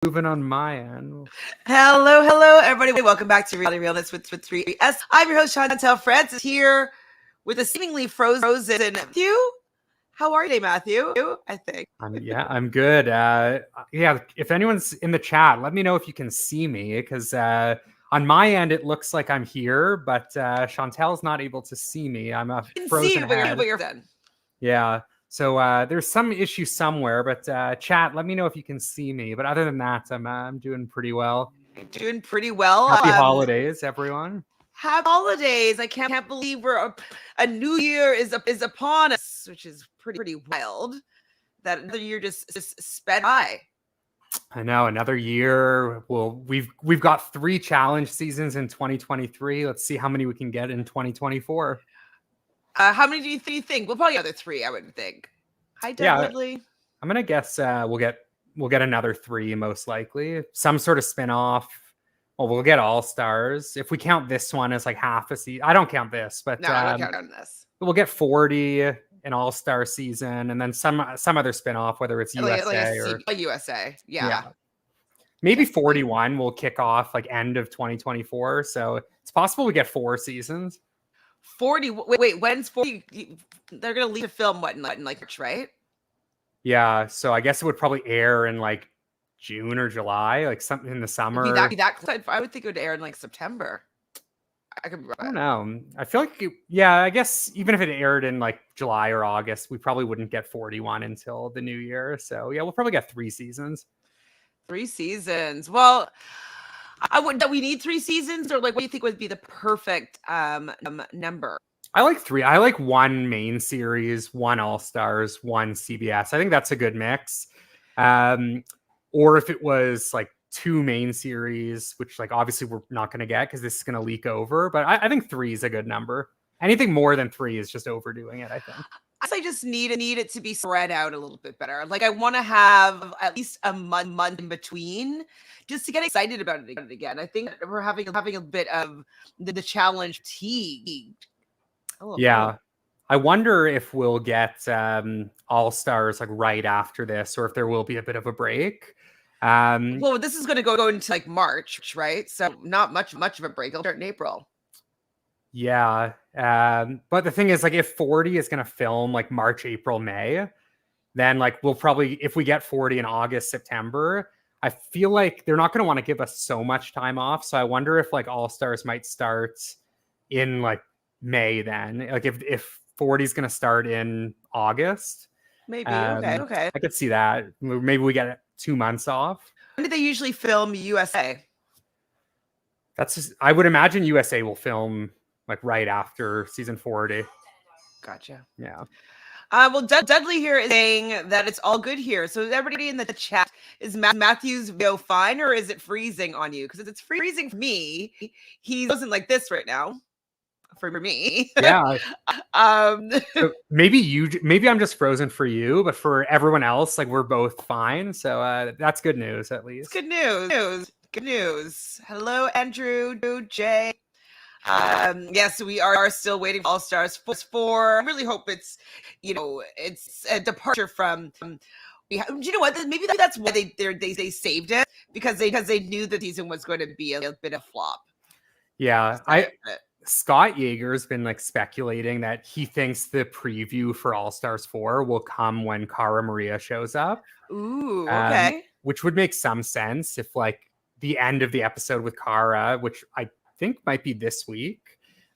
Moving on my end. Hello, everybody. Welcome back to Reality Realness with 3S. I'm your host, Chantele Francis, here with a seemingly frozen Matthew. How are you today, Matthew? I think. I'm good. If anyone's in the chat, let me know if you can see me, because on my end, it looks like I'm here, but Chantele's not able to see me. I'm a frozen head. But you're done. Yeah. So there's some issue somewhere, but chat, let me know if you can see me. But other than that, I'm doing pretty well. Doing pretty well. Happy holidays, everyone. Happy holidays. I can't believe a new year is upon us, which is pretty wild. That another year just sped by. I know, another year. Well, we've got 3 challenge seasons in 2023. Let's see how many we can get in 2024. How many do you think? Well, probably other 3, I would think. Hi, definitely. Yeah, I'm gonna guess we'll get another 3 most likely. Some sort of spinoff. Well, we'll get All Stars if we count this one as like half a season. I don't count this, but no, I don't count this. We'll get 40 an All Star season, and then some other spinoff, whether it's USA or USA. Yeah. Maybe 41 will kick off like end of 2024. So it's possible we get 4 seasons. 40. Wait, when's 40? They're gonna leave the film in like March, right? Yeah. So I guess it would probably air in like June or July, like something in the summer. I would think it would air in like September. I don't know. I feel like, I guess even if it aired in like July or August, we probably wouldn't get 41 until the new year. So yeah, we'll probably get 3 seasons. 3 seasons. Well, do we need 3 seasons, or like what do you think would be the perfect number? I like 3. I like 1 main series, 1 All Stars, 1 CBS. I think that's a good mix. Or if it was like 2 main series, which like obviously we're not going to get because this is going to leak over. But I think 3 is a good number. Anything more than 3 is just overdoing it, I think. I just need it to be spread out a little bit better. Like I want to have at least a month in between just to get excited about it again. I think we're having a bit of the challenge fatigue. Yeah. I wonder if we'll get All Stars like right after this, or if there will be a bit of a break. Well, this is going to go into like March, right? So not much of a break. It'll start in April. Yeah. But the thing is, like, if 40 is going to film like March, April, May, then like we'll probably, if we get 40 in August, September, I feel like they're not going to want to give us so much time off. So I wonder if like All Stars might start in like May then. Like if 40 is going to start in August. Maybe. Okay. I could see that. Maybe we get 2 months off. When do they usually film USA? I would imagine USA will film like right after season 40. Gotcha. Yeah. Well, Dudley here is saying that it's all good here. So everybody in the chat, is Matthew's video fine, or is it freezing on you? Because it's freezing for me. He wasn't like this right now. For me. Yeah. So maybe I'm just frozen for you, but for everyone else, like we're both fine. So that's good news, at least. It's good news. Hello, Andrew, Jay. Yes, we are still waiting for All Stars 4. I really hope it's a departure from. You know what? Maybe that's why they saved it, because they knew the season was going to be a bit of flop. Yeah, Scott Yeager's been like speculating that he thinks the preview for All Stars 4 will come when Cara Maria shows up. Ooh, okay. Which would make some sense if like the end of the episode with Cara, which I think might be this week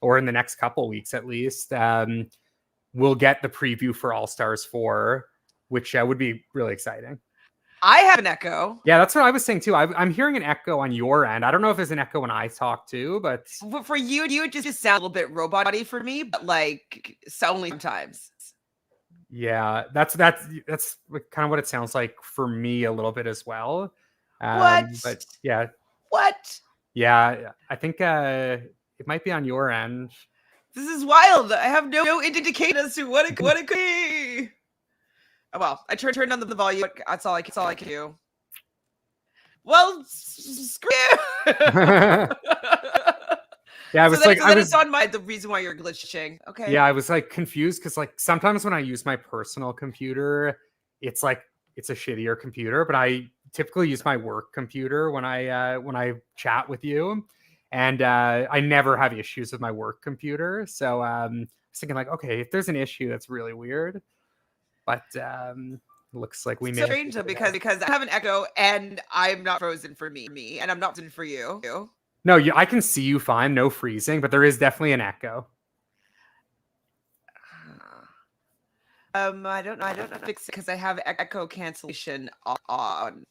or in the next couple weeks at least, we'll get the preview for All Stars 4, which would be really exciting. I have an echo. Yeah, that's what I was saying too. I'm hearing an echo on your end. I don't know if there's an echo when I talk too, but for you it just sound a little bit robot-y for me, but like only sometimes. Yeah, that's kind of what it sounds like for me a little bit as well. What? But yeah. What? Yeah, I think it might be on your end. This is wild. I have no indication as to what it could be. Oh, well, I turned down the volume. That's all I can do. Well, screw you. Yeah, I was it's on the reason why you're glitching. Okay. Yeah, I was like confused because like sometimes when I use my personal computer, it's like it's a shittier computer, but I typically use my work computer when I chat with you, and I never have issues with my work computer. So I was thinking like, okay, if there's an issue, that's really weird. But looks like we so strange though, because I have an echo and I'm not frozen for me, and I'm not frozen for you. No, I can see you fine, no freezing, but there is definitely an echo. I don't know how to fix it because I have echo cancellation on.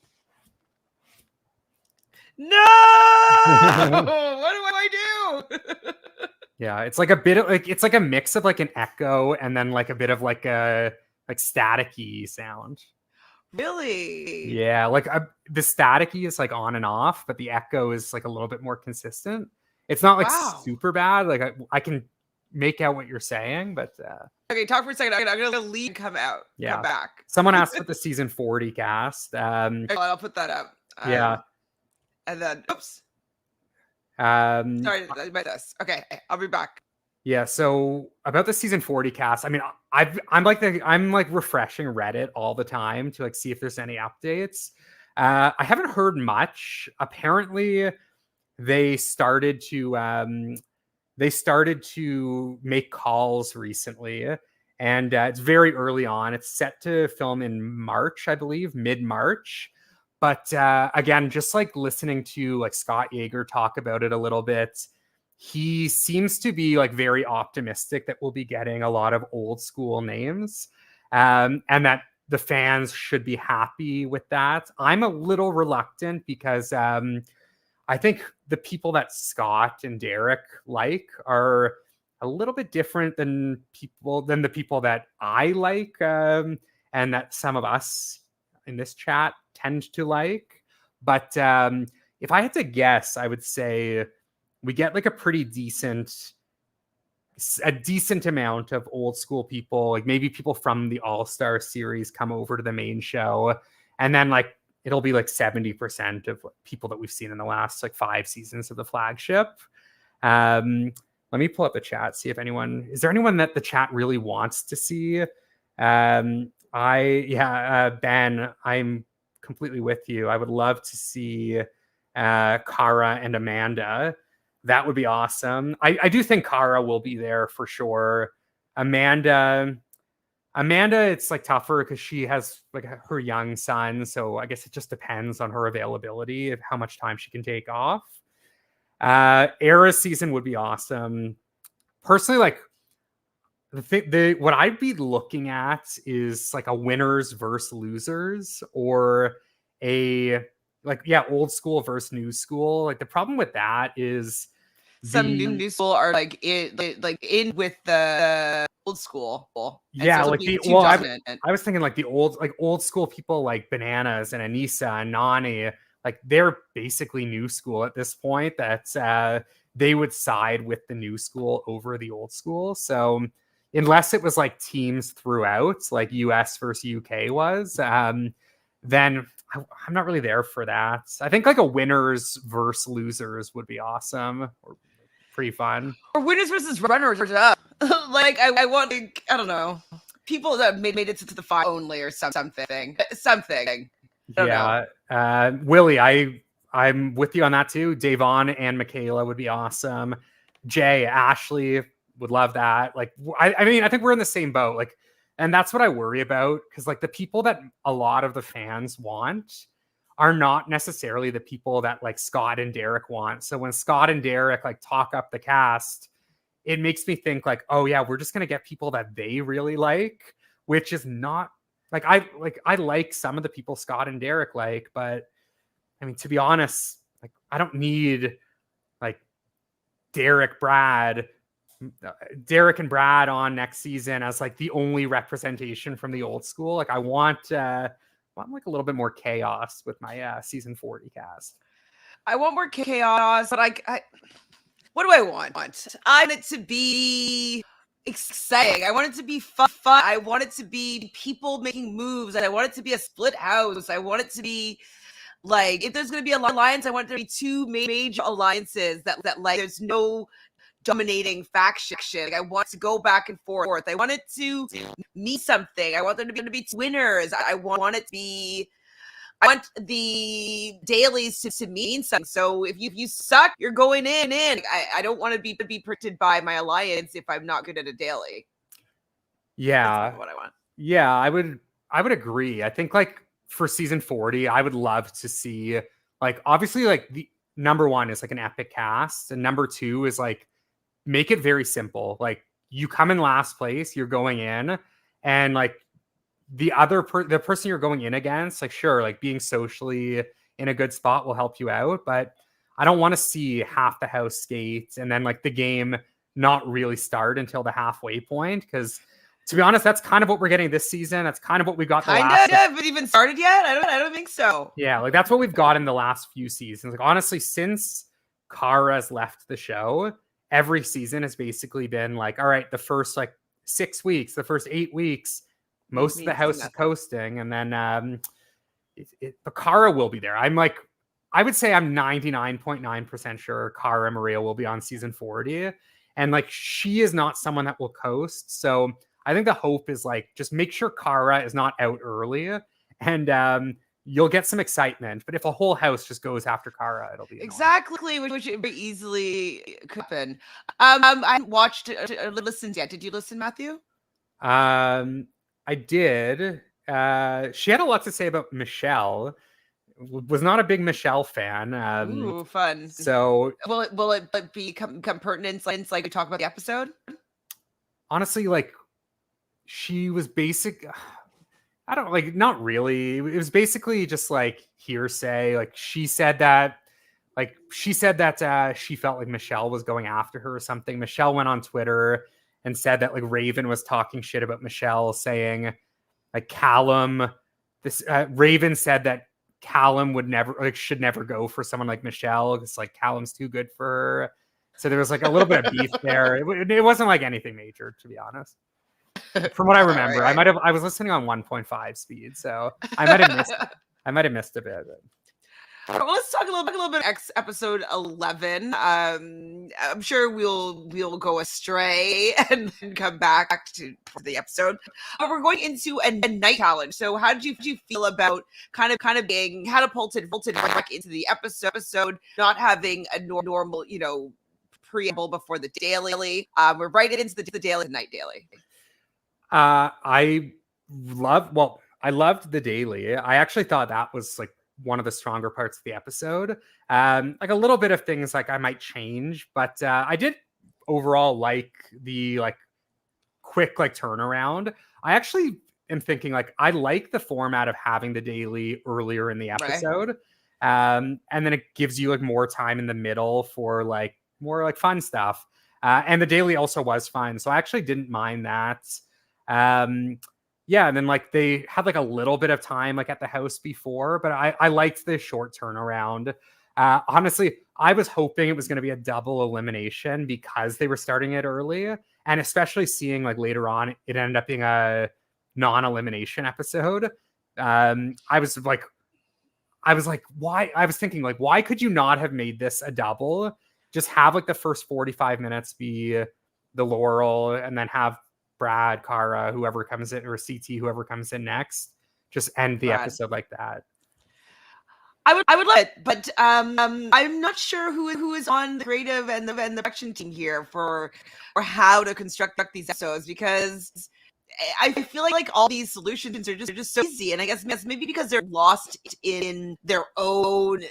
No! What do I do? Yeah, it's like a bit of like, it's like a mix of like an echo and then like a bit of like a like staticky sound. Really? Yeah, like the staticky is like on and off, but the echo is like a little bit more consistent. It's not like super bad. Like I can make out what you're saying, but okay, talk for a second. I'm gonna leave and come out. Yeah. Come back. Someone asked about the season 40 cast. Okay, I'll put that up. Yeah. And then oops. Sorry about this. Okay, I'll be back. Yeah, so about the season 40 cast, I mean, I'm like refreshing Reddit all the time to like see if there's any updates. I haven't heard much. Apparently, they started to make calls recently, and it's very early on. It's set to film in March, I believe, mid-March. But again, just like listening to like Scott Yeager talk about it a little bit, he seems to be like very optimistic that we'll be getting a lot of old school names, and that the fans should be happy with that. I'm a little reluctant because I think the people that Scott and Derek like are a little bit different than the people that I like, and that some of us in this chat tend to like. But if I had to guess, I would say we get like a decent amount of old school people, like maybe people from the All-Star series come over to the main show, and then like it'll be like 70% of people that we've seen in the last like 5 seasons of the flagship. Let me pull up the chat, see if is there anyone that the chat really wants to see? Ben, I'm completely with you. I would love to see Cara and Amanda. That would be awesome. I do think Cara will be there for sure. Amanda, it's like tougher because she has like her young son. So I guess it just depends on her availability of how much time she can take off. Era's season would be awesome. Personally, like what I'd be looking at is like a winners versus losers, or old school versus new school. Like the problem with that is some new school are like in with the old school. Yeah, like I was thinking like the old school people like Bananas and Anissa and Nani, like they're basically new school at this point. That they would side with the new school over the old school. So unless it was like teams throughout, like US versus UK was, then I'm not really there for that. I think like a winners versus losers would be awesome. Or pretty fun. Or winners versus runners up. Like I want to, I don't know, people that made it to the final only or something. Yeah. Willie, I'm with you on that too. Davon and Michaela would be awesome. Jay, Ashley would love that. Like I mean, I think we're in the same boat. Like, and that's what I worry about, because like the people that a lot of the fans want are not necessarily the people that like Scott and Derek want. So when Scott and Derek like talk up the cast, it makes me think like, oh yeah, we're just gonna get people that they really like, which is not like I like some of the people Scott and Derek like, but I mean, to be honest, like I don't need like Derek and Brad on next season as like the only representation from the old school. Like I want like a little bit more chaos with my season 40 cast. I want more chaos, but I what do I want? I want it to be exciting. I want it to be fun. I want it to be people making moves, and I want it to be a split house. I want it to be like, if there's going to be an alliance, I want there to be 2 major alliances that like there's no dominating faction. Like, I want to go back and forth. I want it to mean something. I want them to be winners. I want it to be. I want the dailies to mean something. So if you suck, you're going in. I don't want to be predicted by my alliance if I'm not good at a daily. Yeah. That's what I want. Yeah, I would agree. I think like for season 40, I would love to see like obviously like the number one is like an epic cast, and number two is like make it very simple. Like you come in last place, you're going in, and like the the person you're going in against, like sure, like being socially in a good spot will help you out, but I don't want to see half the house skate and then like the game not really start until the halfway point, because to be honest, that's kind of what we're getting this season. That's kind of what we got the last. Have it even started yet? I don't think so. Yeah, like that's what we've got in the last few seasons. Like honestly, since Kara's left the show, every season has basically been like, all right, the first like 6 weeks, the first 8 weeks, most of the house is coasting, and then but Kara will be there. I would say I'm 99.9% sure Kara Maria will be on season 40, and like she is not someone that will coast. So I think the hope is like just make sure Kara is not out early, and you'll get some excitement. But if a whole house just goes after Kara, it'll be annoying. Exactly, which it very easily could happen. I watched listened yet. Did you listen, Matthew? I did. She had a lot to say about Michele. Was not a big Michele fan. Ooh, fun. So will it become pertinent like we talk about the episode? Honestly, like she was basic. I don't like, not really. It was basically just like hearsay. Like she said that she felt like Michele was going after her or something. Michele went on Twitter and said that like Ravyn was talking shit about Michele, saying like Callum. Ravyn said that Callum should never go for someone like Michele because like Callum's too good for her. So there was like a little bit of beef there. It wasn't like anything major, to be honest. From what I remember, right. I was listening on 1.5 speed, so I might have missed a bit. Well, let's talk a little bit episode 11. I'm sure we'll go astray and then come back to the episode. But we're going into a night challenge. So how did you feel about kind of being catapulted back into the episode, not having a normal, preamble before the daily? We're right into the daily, night daily. I loved the daily. I actually thought that was like one of the stronger parts of the episode. Like a little bit of things like I might change, but I did overall like the like quick like turnaround. I actually am thinking like I like the format of having the daily earlier in the episode. Right. And then it gives you like more time in the middle for like more like fun stuff. And the daily also was fun, so I actually didn't mind that. Yeah, and then like they had like a little bit of time like at the house before, but I liked the short turnaround. Honestly, I was hoping it was going to be a double elimination because they were starting it early, and especially seeing like later on it ended up being a non-elimination episode. I was like, why? I was thinking like, why could you not have made this a double? Just have like the first 45 minutes be the Laurel, and then have Brad, Kara, whoever comes in, or CT, whoever comes in next, just end the episode like that. I would love it, but I'm not sure who is on the creative and the production team here for how to construct these episodes, because I feel like all these solutions are just so easy, and I guess maybe because they're lost in their own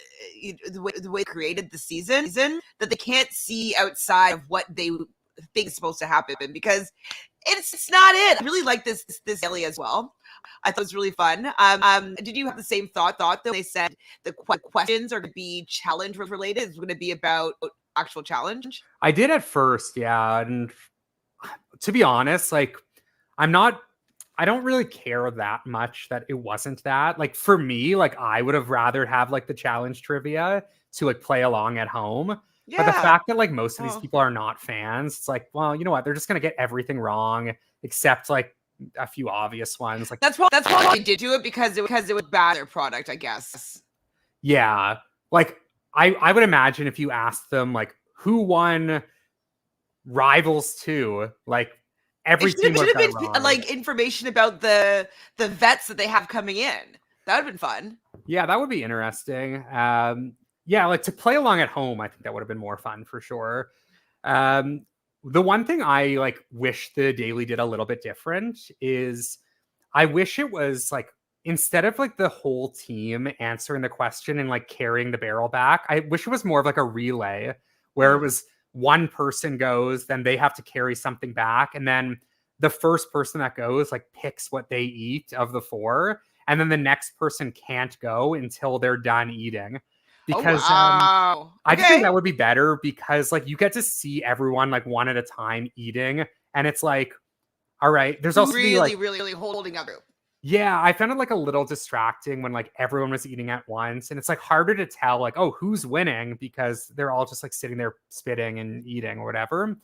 the way they created the season that they can't see outside of what they think is supposed to happen, because it's not it. I really like this daily as well. I thought it was really fun. Did you have the same thought though? They said the questions are going to be challenge related. It's going to be about actual challenge. I did at first, yeah. And to be honest, like I don't really care that much that it wasn't that. Like for me, like I would have rather have like the challenge trivia to like play along at home. Yeah. But the fact that like most of these people are not fans, it's like, well, you know what? They're just gonna get everything wrong except like a few obvious ones. Like that's why they did do it, because it was bad their product, I guess. Yeah, like I would imagine if you asked them like who won rivals too. Like every It team would should have have got it been wrong. like information about the vets that they have coming in. That would have been fun. Yeah, that would be interesting. Yeah, like to play along at home, I think that would have been more fun for sure. Um, the one thing I like wish the daily did a little bit different is I wish it was like instead of like the whole team answering the question and like carrying the barrel back, I wish it was more of like a relay where it was one person goes, then they have to carry something back, and then the first person that goes like picks what they eat of the four, and then the next person can't go until they're done eating. Oh Because wow. I just think Okay. that would be better because like you get to see everyone like one at a time eating, and it's like, all right, there's also the like, Really holding up. yeah, I found it like a little distracting when like everyone was eating at once, and it's like harder to tell like, oh, who's winning because they're all just like sitting there spitting and eating or whatever.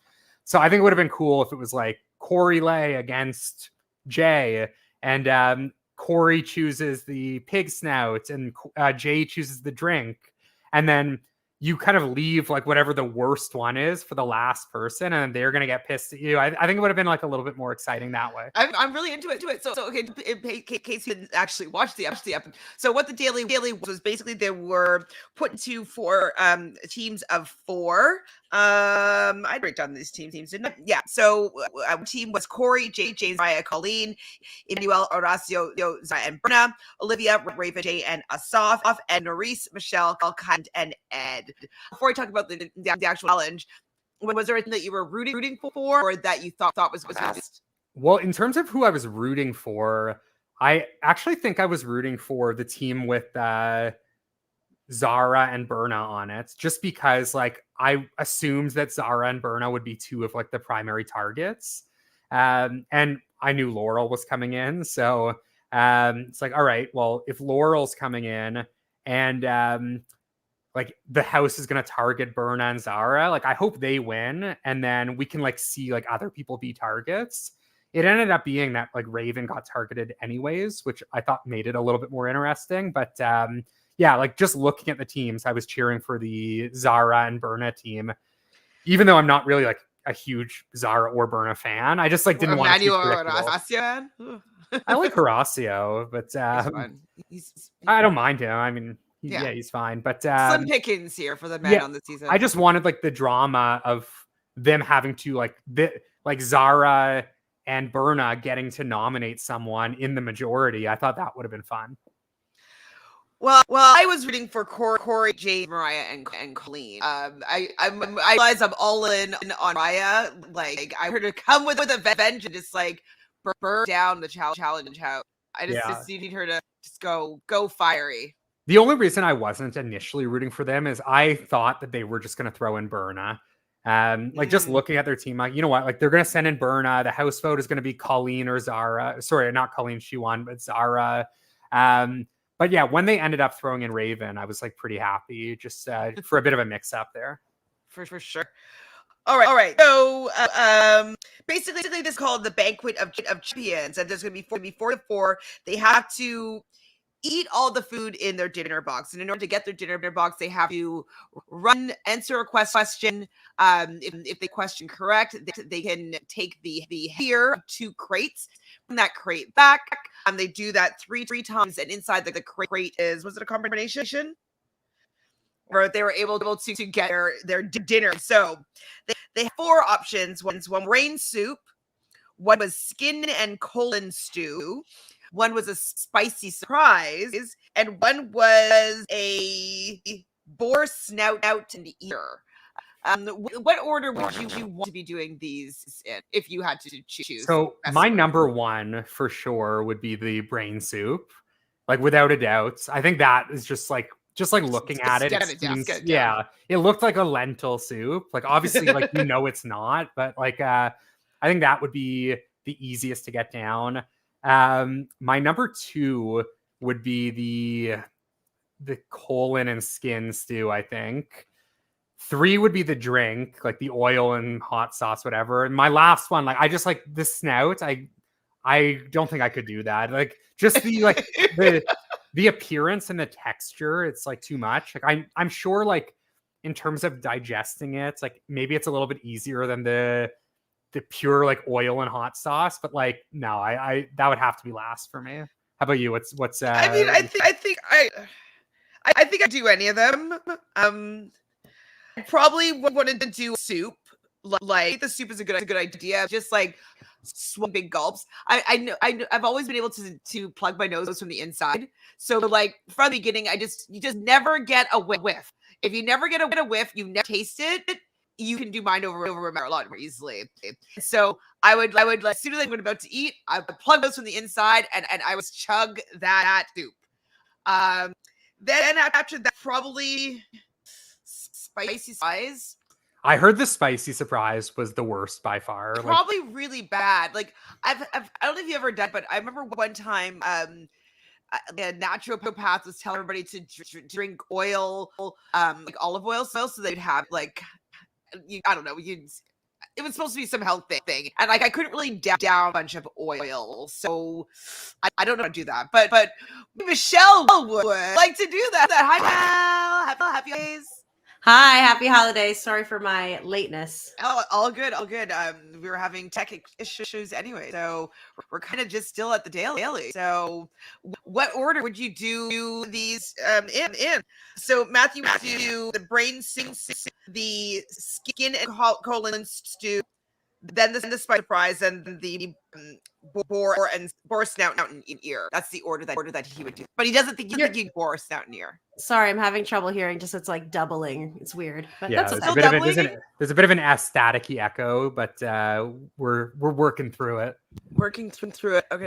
So I think it would have been cool if it was like Corey Lay against Jay, and Corey chooses the pig snout, and Jay chooses the drink, and then you kind of leave like whatever the worst one is for the last person, and they're gonna get pissed at you. I think it would have been like a little bit more exciting that way. I'm really into it. So okay, in case you didn't actually watch the episode. So what the daily was basically there were put into four teams of four. I break down these teams, didn't I? Yeah. So team was Corey, Jay, James, Moriah, Colleen, Emmanuel, Horacio, Zara, and Berna, Olivia, Ravyn, Jay, and Asaf, and Nurys, Michele, Kyland, and Ed. Before I talk about the actual challenge, was there anything that you were rooting for, or that you thought was best? Well, in terms of who I was rooting for, I actually think I was rooting for the team with Zara and Berna on it, just because like I assumed that Zara and Berna would be two of like the primary targets. And I knew Laurel was coming in. So it's like, all right, well, if Laurel's coming in and like the house is going to target Berna and Zara, like I hope they win. And then we can like see like other people be targets. It ended up being that like Ravyn got targeted anyways, which I thought made it a little bit more interesting. But yeah, like just looking at the teams, I was cheering for the Zara and Berna team, even though I'm not really like a huge Zara or Berna fan. I just like didn't want it to be predictable. I like Horacio, but I don't mind him. I mean, yeah, he's fine. But slim pickings here for the men on the season. I just wanted like the drama of them having to like Zara and Berna getting to nominate someone in the majority. I thought that would have been fun. Well, I was rooting for Corey, Jay, Moriah, and Colleen. I realize I'm all in on Moriah. Like I heard her come with a vengeance, and just like burn down the challenge house. I just need her to just go fiery. The only reason I wasn't initially rooting for them is I thought that they were just going to throw in Berna. Like just looking at their team, like, you know what, like they're going to send in Berna. The house vote is going to be Colleen or Zara. Sorry, not Colleen, she won, but Zara. But yeah, when they ended up throwing in Ravyn, I was like pretty happy just for a bit of a mix up there. For sure. All right. So basically this is called the Banquet of Champions, and there's going to be four to four. They have to eat all the food in their dinner box, and in order to get their dinner box, they have to answer a question. If they question correct, they can take the heavier of 2 crates, bring that crate back. They do that three times, and inside the crate was it a combination? Or they were able to get their dinner. So they have 4 options. One rain soup, one was skin and colon stew, one was a spicy surprise, and one was a boar snout out and ear. What order would you want to be doing these in if you had to choose? So my number one for sure would be the brain soup, like without a doubt. I think that is just like looking at it, it looked like a lentil soup. Like obviously, like it's not, but like I think that would be the easiest to get down. My number 2 would be the colon and skin stew. I think 3 would be the drink, like the oil and hot sauce, whatever. And my last one, like I just like the snout. I don't think I could do that. Like just the appearance and the texture, it's like too much. Like I'm sure like in terms of digesting it, like maybe it's a little bit easier than the pure like oil and hot sauce, but like no, I that would have to be last for me. How about you? What's I mean, I think I do any of them. I probably wanted to do soup. Like the soup is a good idea. Just like swim big gulps. I know I've always been able to plug my nose from the inside. So like from the beginning, you just never get a whiff. If you never get a whiff, you never taste it. You can do mine over a lot more easily. So I would like, as soon as I'm about to eat, I would plug those from the inside and I would chug that soup. Then after that, probably spicy size. I heard the spicy surprise was the worst by far. Probably really bad. Like I don't know if you ever done, but I remember one time a naturopath was telling everybody to drink oil, like olive oil, so they'd have like I don't know, it was supposed to be some health thing, and like I couldn't really down a bunch of oil, so I don't know how to do that. But Michele would like to do that. Hi, Mel. Happy days. Hi, happy holidays. Sorry for my lateness. Oh, all good. We were having tech issues anyway, so we're kind of just still at the daily. So, what order would you do these in? So, Matthew would do the brain sinks, the skin and colon stew, then the spice surprise, and the boar snout and ear. That's the order that he would do. But he doesn't think you'd boar snout and ear. Sorry, I'm having trouble hearing. Just it's like doubling. It's weird, but yeah, that's there's a bit of an staticky echo, but we're working through it. Okay,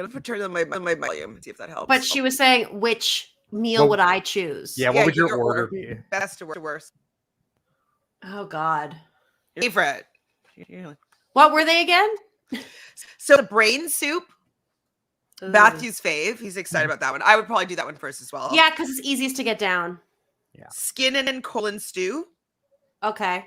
let's turn on my volume. See if that helps. But she was saying, which meal would I choose? Yeah, what would your order be? Best to worst. Oh God. Favorite. What were they again? So the brain soup. Matthew's fave. He's excited about that one. I would probably do that one first as well. Yeah, because it's easiest to get down. Yeah. Skin and colon stew. Okay.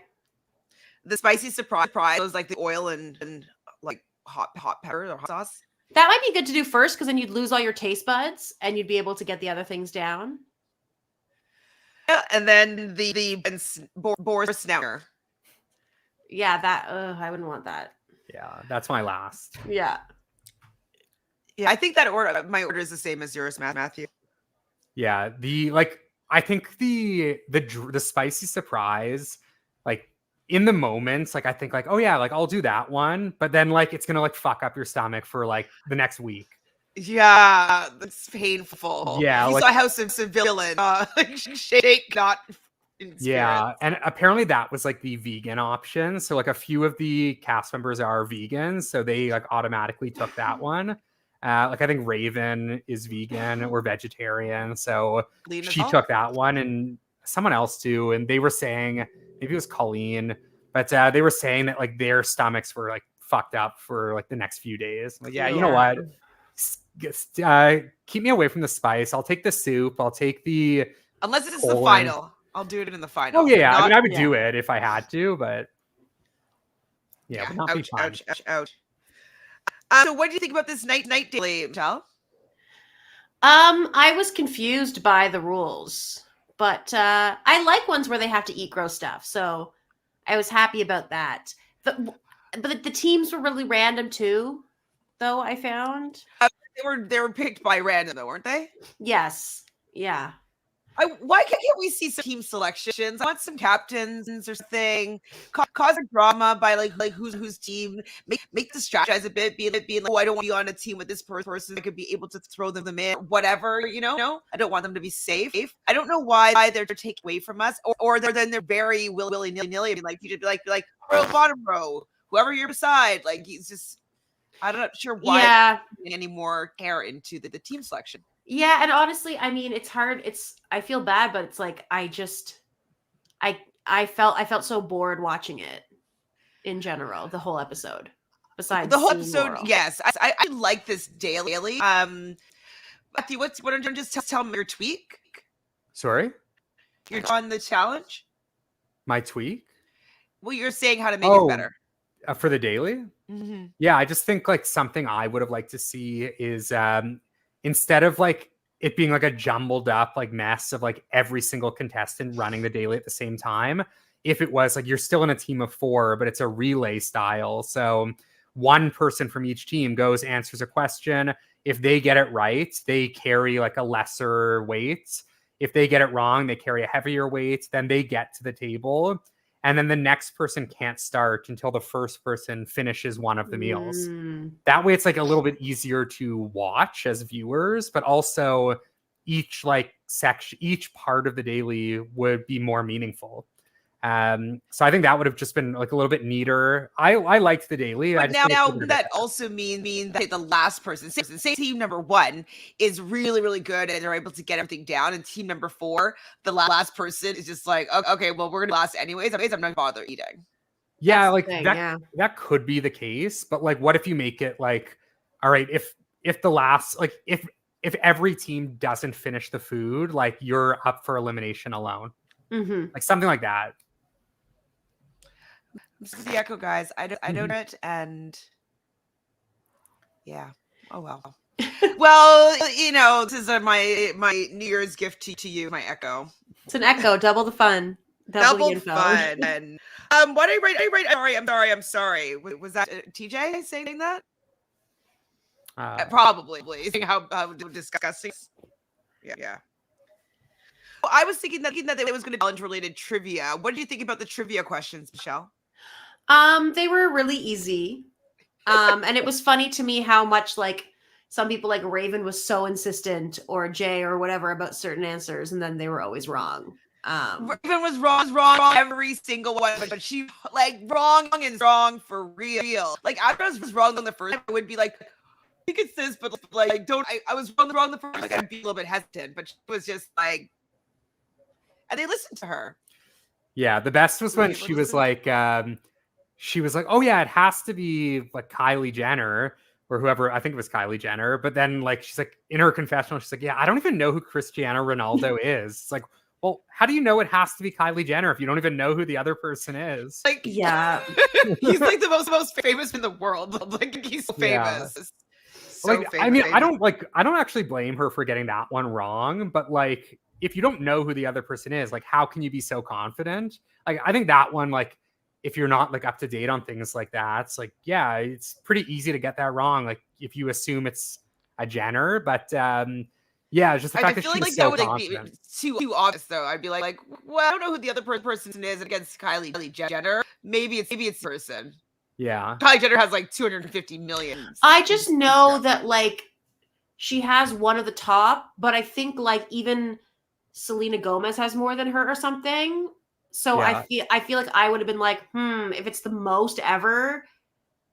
The spicy surprise was like the oil and like hot pepper or hot sauce. That might be good to do first because then you'd lose all your taste buds and you'd be able to get the other things down. Yeah, and then the boar snouter. Yeah, that I wouldn't want that. Yeah, that's my last. Yeah. Yeah, I think that my order is the same as yours, Matthew. Yeah, I think the spicy surprise, like in the moments, like I think like, oh yeah, like I'll do that one, but then like it's gonna like fuck up your stomach for like the next week. Yeah, that's painful. Yeah, you like, saw House of Civilian, shake not. Yeah, and apparently that was like the vegan option. So like a few of the cast members are vegans, so they like automatically took that one. Like I think Ravyn is vegan or vegetarian, so she took that one, and someone else too. And they were saying maybe it was Colleen, but they were saying that like their stomachs were like fucked up for like the next few days. Like, yeah, you know what? Keep me away from the spice. I'll take the soup. I'll take the unless it's the final. I'll do it in the final. Oh yeah, I mean I would do it if I had to, but yeah, would not be fun. Ouch. So what do you think about this night daily, Michele? I was confused by the rules, but I like ones where they have to eat gross stuff, so I was happy about that. But the teams were really random too, though. I found they were picked by random, though, weren't they? Yes. Yeah. Why can't we see some team selections? I want some captains or something. Cause a drama by like whose team. Make the strategize a bit. Being like, oh, I don't want to be on a team with this person. I could be able to throw them in. Whatever, you know. No, I don't want them to be safe. I don't know why they're taking away from us, or they're very willy nilly. Like you should be like bottom row, whoever you're beside. Like he's just. I'm not sure why any more care into the team selection. Yeah, and honestly, I mean, it's hard. I feel bad, but it's like I felt so bored watching it in general, the whole episode. Besides the whole episode, Laurel. yes, I like this daily. Matthew, what don't you just tell me your tweak? Sorry, you're on the challenge. My tweak? Well, you're saying how to make it better for the daily. Mm-hmm. Yeah, I just think like something I would have liked to see is. Instead of like it being like a jumbled up like mess of like every single contestant running the daily at the same time. If it was like you're still in a team of 4, but it's a relay style. So one person from each team goes, answers a question. If they get it right, they carry like a lesser weight. If they get it wrong, they carry a heavier weight. Then they get to the table. And then the next person can't start until the first person finishes one of the meals. That way it's like a little bit easier to watch as viewers, but also each like section, each part of the daily would be more meaningful. So I think that would have just been like a little bit neater. I liked the daily. But now that also means that the last person, say team number 1 is really, really good and they're able to get everything down, and team number 4, the last person is just like, okay, well, we're gonna last anyways. I'm not gonna bother eating. Yeah, like that could be the case, but like, what if you make it like, all right, if the last, like if every team doesn't finish the food, like you're up for elimination alone, like something like that. This is the echo, guys. I don't know it, and yeah. Oh well. Well, you know, this is my New Year's gift to you, my echo. It's an echo, double the fun. Double fun. And what did I write? I'm sorry. Was that TJ saying that? Probably. Seeing how disgusting. Yeah. Well, I was thinking that it was going to be challenge-related trivia. What did you think about the trivia questions, Michele? They were really easy. And it was funny to me how much like some people like Ravyn was so insistent, or Jay or whatever, about certain answers, and then they were always wrong. Ravyn was wrong every single one, but she like wrong for real. Like after I was wrong on the first, I would be like, I think it's this, but like don't. I was wrong the first. Like I'd be a little bit hesitant, but she was just like, and they listened to her. Yeah, the best was when she was like, oh yeah, it has to be like Kylie Jenner or whoever. I think it was Kylie Jenner. But then like she's like in her confessional, she's like, yeah, I don't even know who Cristiano Ronaldo is. It's like, well, how do you know it has to be Kylie Jenner if you don't even know who the other person is? Like, yeah, he's like the most famous in the world. Like he's famous. Yeah. So like, famous. I mean, I don't actually blame her for getting that one wrong, but like, if you don't know who the other person is, like, how can you be so confident? Like, I think that one, like, if you're not like up to date on things like that, it's like, yeah, it's pretty easy to get that wrong. Like if you assume it's a Jenner, but yeah, just the fact that she's like so that would be too obvious though. I'd be like, well, I don't know who the other person is against Kylie Jenner. Maybe it's person. Yeah, Kylie Jenner has like 250 million. I just know that like she has one of the top, but I think like even Selena Gomez has more than her or something. So yeah. I feel like I would have been like, if it's the most ever,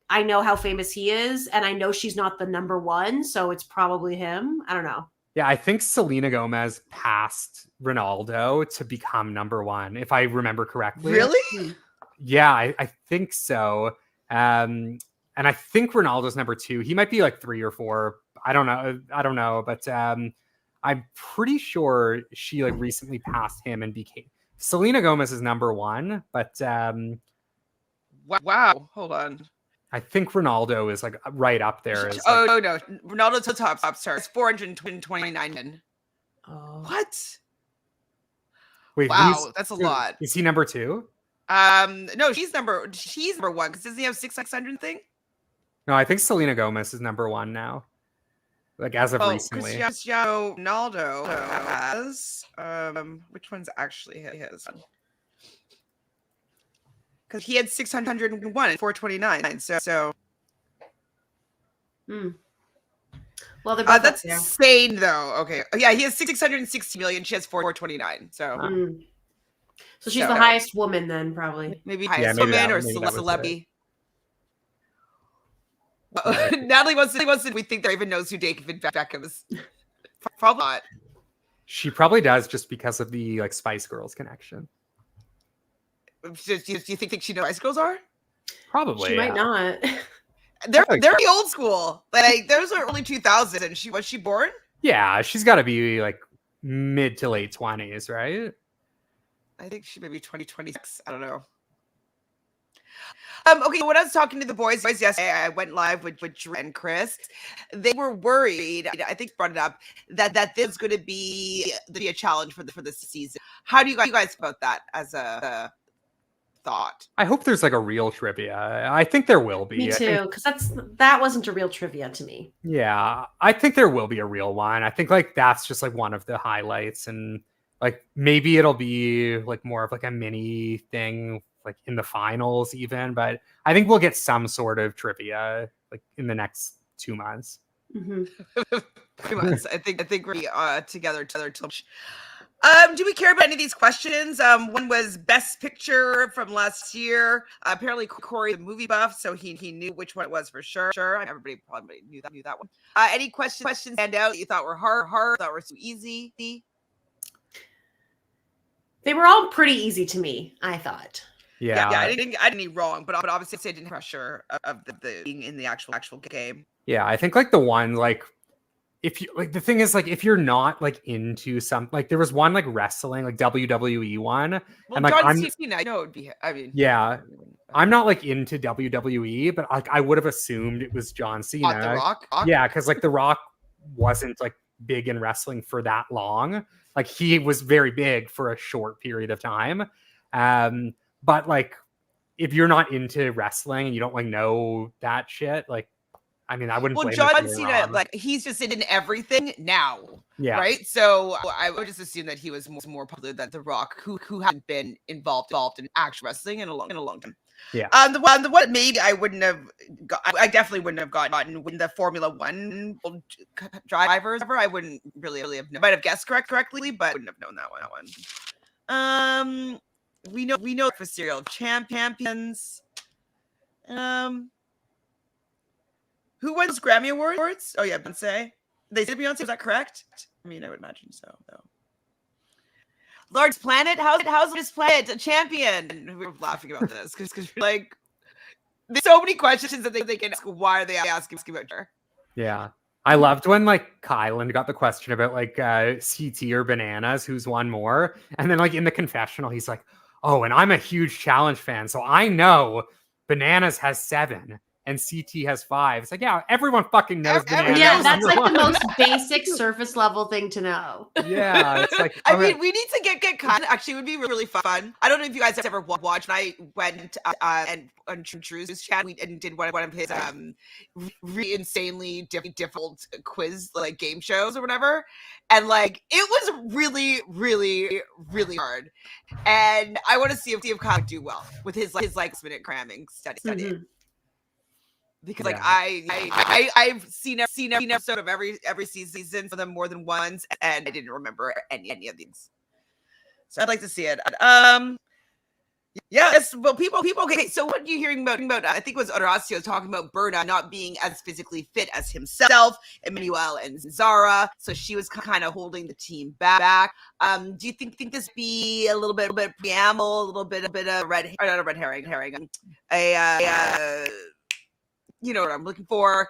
I know how famous he is, and I know she's not the number one, so it's probably him. I don't know. Yeah, I think Selena Gomez passed Ronaldo to become number one, if I remember correctly. Really? Yeah, I think so. And I think Ronaldo's number 2. He might be like 3 or 4. I don't know, but I'm pretty sure she like recently passed him and became. Selena Gomez is number 1, but wow, hold on. I think Ronaldo is like right up there. As, no, Ronaldo's the top star. It's 429. Oh. What? Wait, wow, that's a lot. Is he number 2? No, she's number 1 because doesn't he have 600 thing? No, I think Selena Gomez is number 1 now. Like as of recently. Cristiano Ronaldo has which one's actually his? Because he had 601 and 429. So well, they're both that's insane though. Okay. Yeah, he has 660 million. She has 429. So so she's the highest woman then, probably. Maybe highest woman or celebrity. Natalie wants to. We think that even knows who David Beckham is. Probably not. She probably does just because of the like Spice Girls connection. Do you think she knows Spice Girls are? She Probably. might not. They're the old school. Like those are early 2000s. And was she born? Yeah, she's got to be like mid to late 20s, right? I think she may be 2026. I don't know. Okay, so when I was talking to the boys yesterday, I went live with Drew and Chris. They were worried. I think brought it up that this is going to be a challenge for this season. How do you guys feel about that as a thought? I hope there's like a real trivia. I think there will be. Me too, because that wasn't a real trivia to me. Yeah, I think there will be a real one. I think like that's just like one of the highlights, and like maybe it'll be like more of like a mini thing like in the finals even, but I think we'll get some sort of trivia like in the next 2 months. Mm-hmm. 2 months. I think we're together till. Do we care about any of these questions? One was best picture from last year. Apparently Corey, the movie buff, so he knew which one it was for sure. Everybody probably knew that one. Any questions stand out that you thought were hard, thought were too easy? They were all pretty easy to me, I thought. Yeah, I didn't need wrong, but obviously I didn't have pressure of the being in the actual game. Yeah, I think like the one like if you like the thing is like if you're not like into some like there was one like wrestling like WWE one. Well, and like John Cena, I know it would be. I mean, yeah, I'm not like into WWE, but like I would have assumed it was John Cena. The Rock? Yeah, because like The Rock wasn't like big in wrestling for that long. Like he was very big for a short period of time. But like if you're not into wrestling and you don't like know that shit, like I mean, I wouldn't. Well, John Cena, like he's just in everything now, yeah. Right. So I would just assume that he was more popular than The Rock, who hadn't been involved in actual wrestling in a long time. Yeah. The one maybe I wouldn't have I definitely wouldn't have gotten when the Formula One drivers. I wouldn't really have known. Might have guessed correctly, but I wouldn't have known that one. We know for serial champions. Who wins Grammy Awards? Oh yeah, Beyonce. They said Beyonce. Is that correct? I mean, I would imagine so. Though. Large Planet. How's this planet a champion? We were laughing about this because like there's so many questions that they can ask. Why are they asking about her? Yeah, I loved when like Kyland got the question about like CT or bananas, who's won more, and then like in the confessional, he's like, "Oh, and I'm a huge challenge fan, so I know bananas has 7." And CT has 5. It's like, yeah, everyone fucking knows. Yeah, that's like the most basic surface level thing to know. Yeah, it's like I mean, we need to get Kyland. Actually, it would be really fun. I don't know if you guys have ever watched. I went and on Drew's chat and did one of his really insanely difficult quiz like game shows or whatever, and like it was really hard. And I want to see if Kyland would do well with his minute cramming study. Mm-hmm. Because like I've seen every episode of every season for them more than once, and I didn't remember any of these. So I'd like to see it. Yes, well, people. Okay, so what are you hearing about? I think it was Horacio talking about Berna not being as physically fit as himself, Emmanuel and Zara. So she was kind of holding the team back. Do you think this be a little bit preamble, a little bit of not a red herring, you know what I'm looking for,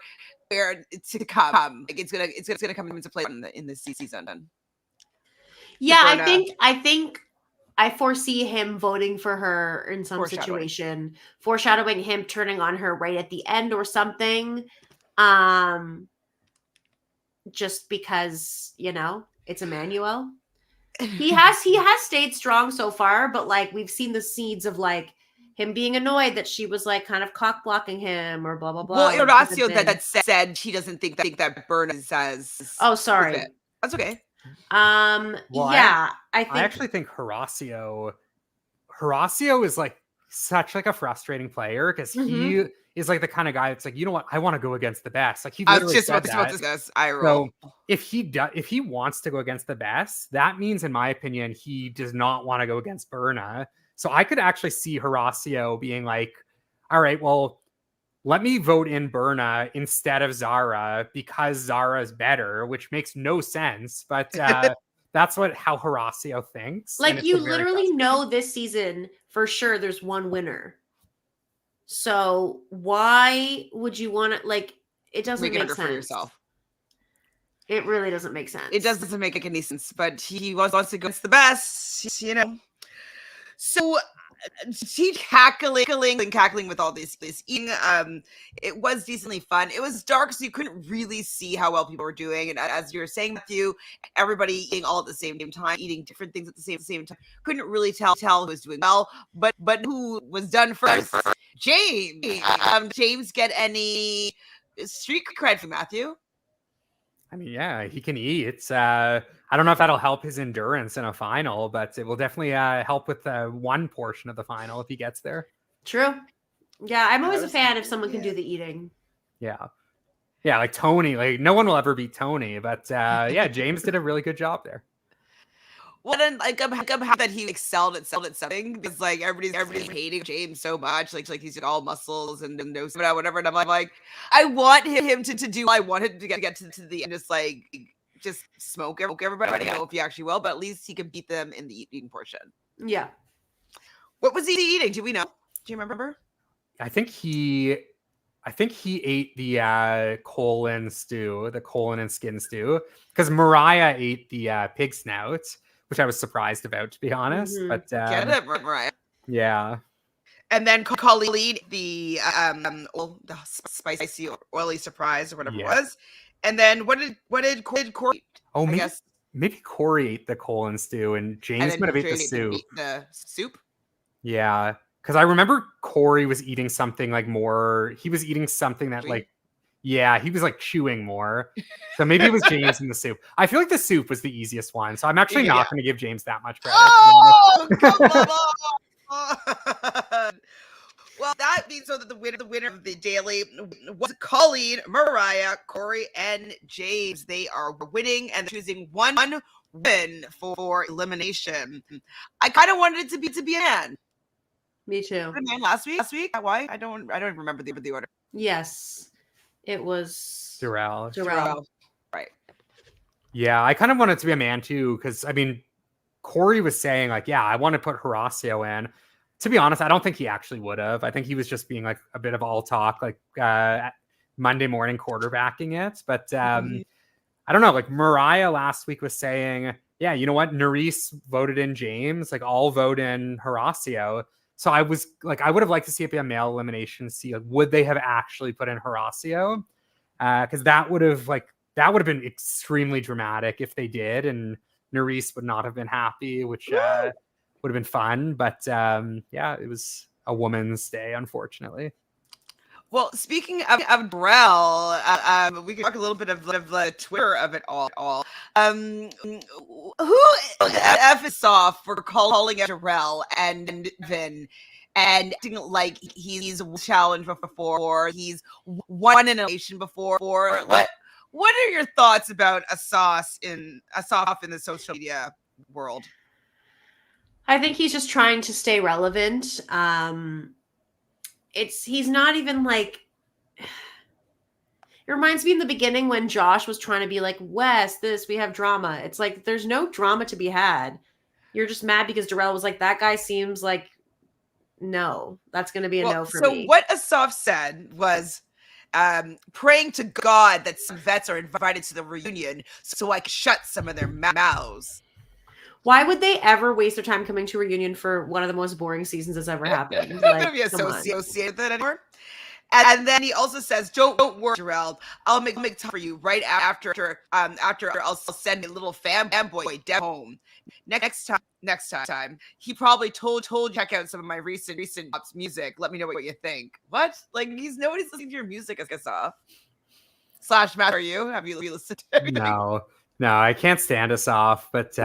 where to come. Like it's gonna come into play in this season. Yeah, I think I foresee him voting for her in some situation, foreshadowing him turning on her right at the end or something. Just because it's Emmanuel. He has stayed strong so far, but like we've seen the seeds of like him being annoyed that she was like kind of cock blocking him or blah blah blah. Well, Horacio that said she doesn't think that Berna is as. Oh, sorry. That's okay. Yeah, I actually think Horacio is like such like a frustrating player because he is like the kind of guy that's like, you know what, I want to go against the best. Like he I was just about to discuss. So if he wants to go against the best, that means, in my opinion, he does not want to go against Berna. So I could actually see Horacio being like, all right, well, let me vote in Berna instead of Zara because Zara is better, which makes no sense. But that's how Horacio thinks. Like you literally know this season for sure there's one winner. So why would you want to like it doesn't make sense for yourself. It really doesn't make sense. It doesn't make any sense, but he wants to go against the best, So she cackling with all this eating. It was decently fun. It was dark, so you couldn't really see how well people were doing. And as you were saying, Matthew, everybody eating all at the same time, eating different things at the same time. Couldn't really tell who was doing well, but who was done first? James. James get any street cred from Matthew? I mean, yeah, he can eat. It's I don't know if that'll help his endurance in a final, but it will definitely help with one portion of the final if he gets there. True. Yeah, I'm always a fan if someone can do the eating. Yeah. Yeah, like Tony. Like, no one will ever beat Tony, but yeah, James did a really good job there. Well, then, like, I'm happy that he excelled at something, because like everybody's hating James so much, like he's all muscles and no whatever, and I'm like, I want him to do. I want him to get to the end, just smoke everybody. I don't know if he actually will, but at least he can beat them in the eating portion. Yeah. What was he eating? Do we know? Do you remember? I think he ate the colon stew, the colon and skin stew, because Moriah ate the pig snout, which I was surprised about, to be honest. Mhm. But Get it, Moriah. Yeah. And then Colleen, the spicy oily surprise or whatever it was. And then what did Corey? Oh, maybe Corey ate the colon stew, and James might have ate the soup. The soup. Yeah, because I remember Corey was eating something like more. He was eating something that like, yeah, he was like chewing more. So maybe it was James in the soup. I feel like the soup was the easiest one. So I'm actually not going to give James that much credit. Oh, come on. Well, that means so that the winner of the daily was Colleen, Moriah, Corey, and James. They are winning and choosing one win for elimination. I kind of wanted it to be a man. Me too. A man last week. Why? I don't remember the order. Yes, it was Laurel. Right. Yeah, I kind of wanted it to be a man too, because I mean, Corey was saying like, yeah, I want to put Horacio in. To be honest, I don't think he actually would have. I think he was just being like a bit of all talk, like Monday morning quarterbacking it. But I don't know. Like Moriah last week was saying, yeah, you know what? Nurys voted in James. Like, I'll vote in Horacio. So I was like, I would have liked to see it be a male elimination. See, like, would they have actually put in Horacio? Because that would have been extremely dramatic if they did, and Nurys would not have been happy, which would have been fun. But yeah, it was a woman's day, unfortunately. Well, speaking of Laurel, we can talk a little bit of the Twitter of it all. Who F is off for calling out Laurel and Vin and acting like he's challenged before, he's won an elimination before. What are your thoughts about Asaf in the social media world? I think he's just trying to stay relevant. He's not even like, it reminds me in the beginning when Josh was trying to be like, Wes, we have drama. It's like, there's no drama to be had. You're just mad because Darrell was like, that guy seems like, no, that's going to be a no for me. So what Asaf said was, praying to God that some vets are invited to the reunion so I can shut some of their mouths. Why would they ever waste their time coming to a reunion for one of the most boring seasons that's ever happened? I'm not going to be associated with that anymore. And then he also says, "Don't worry, Jarrell. I'll make time for you right after I'll send a little fanboy Deb home. Next time, he probably told you check out some of my recent music. Let me know what you think. What? Like nobody's listening to your music, I guess. Slash Matt, are you? Have you listened to everything? No, I can't stand Asaf, but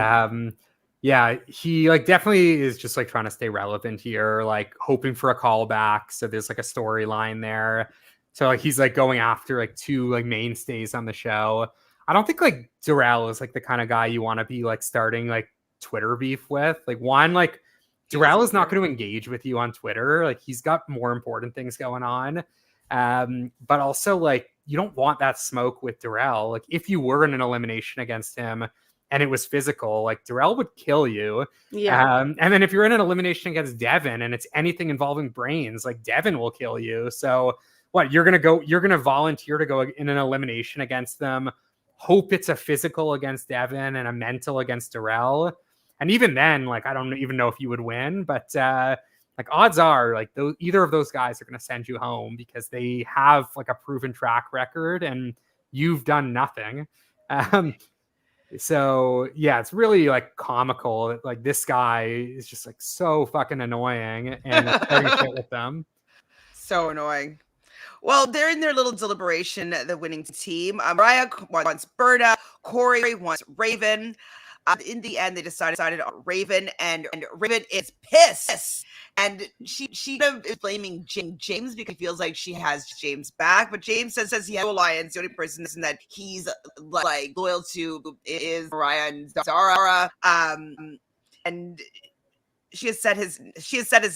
yeah, he like definitely is just like trying to stay relevant here, like hoping for a callback. So there's like a storyline there. So like he's like going after like two like mainstays on the show. I don't think like Darrell is like the kind of guy you want to be like starting like Twitter beef with. Like one, like Darrell is not going to engage with you on Twitter. Like he's got more important things going on. But also like you don't want that smoke with Darrell. Like if you were in an elimination against him and it was physical, like Darrell would kill you. Yeah. And then if you're in an elimination against Devin and it's anything involving brains, like Devin will kill you. So what, you're going to volunteer to go in an elimination against them, hope it's a physical against Devin and a mental against Darrell. And even then, like, I don't even know if you would win, but like odds are like either of those guys are going to send you home because they have like a proven track record and you've done nothing. So yeah, it's really like comical that like this guy is just like so fucking annoying and like starting shit with them. So annoying. Well, they're in their little deliberation, the winning team. Moriah wants Berna, Corey wants Ravyn. In the end, they decided on Ravyn, and Ravyn is pissed. And she is blaming James because he feels like she has James back. But James says he has no alliance. The only person that he's like loyal to is Moriah and Zara. And she has said his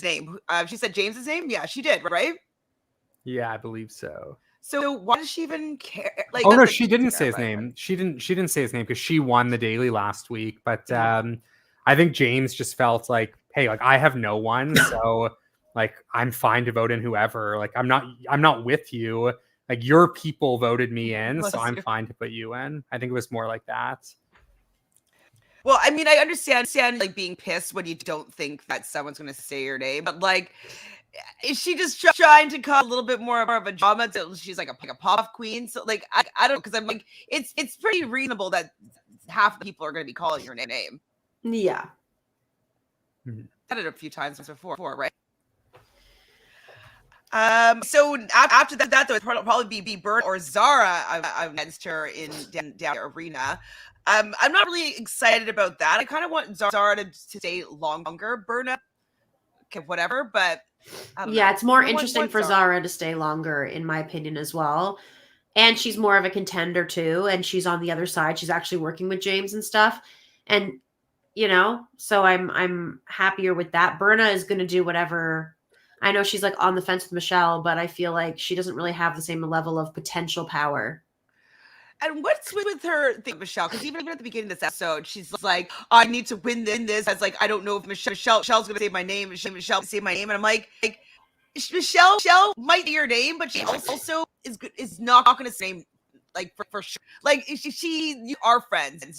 name. She said James's name. Yeah, she did, right? Yeah, I believe so. So why does she even care? Like, oh no, she didn't say his name. She didn't say his name because she won the daily last week. But I think James just felt like, hey, like I have no one, so like I'm fine to vote in whoever. Like I'm not with you. Like your people voted me in, so I'm fine to put you in. I think it was more like that. Well, I mean, I understand like being pissed when you don't think that someone's going to say your name, but like, is she just trying to cause a little bit more of a drama till she's like a pop queen? So like, I don't know, because I'm like, it's pretty reasonable that half the people are going to be calling your name. Yeah. Said it a few times before, right? So after that, though, it'd probably be Berna or Zara against her in down arena. I'm not really excited about that. I kind of want Zara to stay longer. Berna, okay, whatever, but yeah, it's more interesting for Zara to stay longer, in my opinion, as well. And she's more of a contender too, and she's on the other side. She's actually working with James and stuff, and you know, so I'm happier with that. Berna is going to do whatever. I know she's like on the fence with Michele, but I feel like she doesn't really have the same level of potential power. And what's with her thing, Michele? Because even at the beginning of this episode, she's like, I need to win this. I was like, I don't know if Michelle's going to say my name. Michelle say my name. And I'm like Michelle might be your name, but she also is not going to say like for sure. Like you are friends, and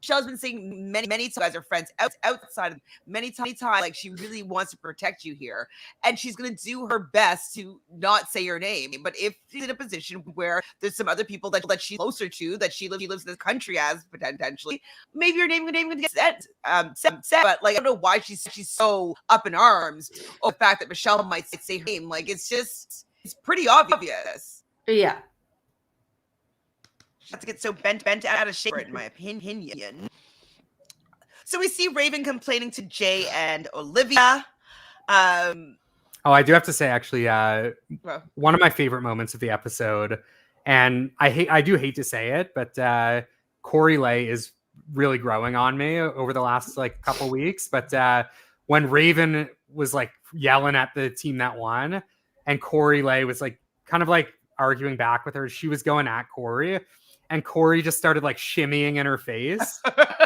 Michelle's been saying many times, you guys are friends outside of many times. Like she really wants to protect you here, and she's gonna do her best to not say your name. But if she's in a position where there's some other people that she's closer to, that she lives in this country as potentially, maybe your name would get said. But like I don't know why she's so up in arms over the fact that Michele might say her name. Like it's pretty obvious. Yeah. Not to get so bent out of shape, in my opinion. So we see Ravyn complaining to Jay and Olivia. I do have to say, actually, one of my favorite moments of the episode, and I do hate to say it, but Corey Lay is really growing on me over the last like couple weeks. But when Ravyn was like yelling at the team that won, and Corey Lay was like kind of like arguing back with her, she was going at Corey. And Corey just started like shimmying in her face.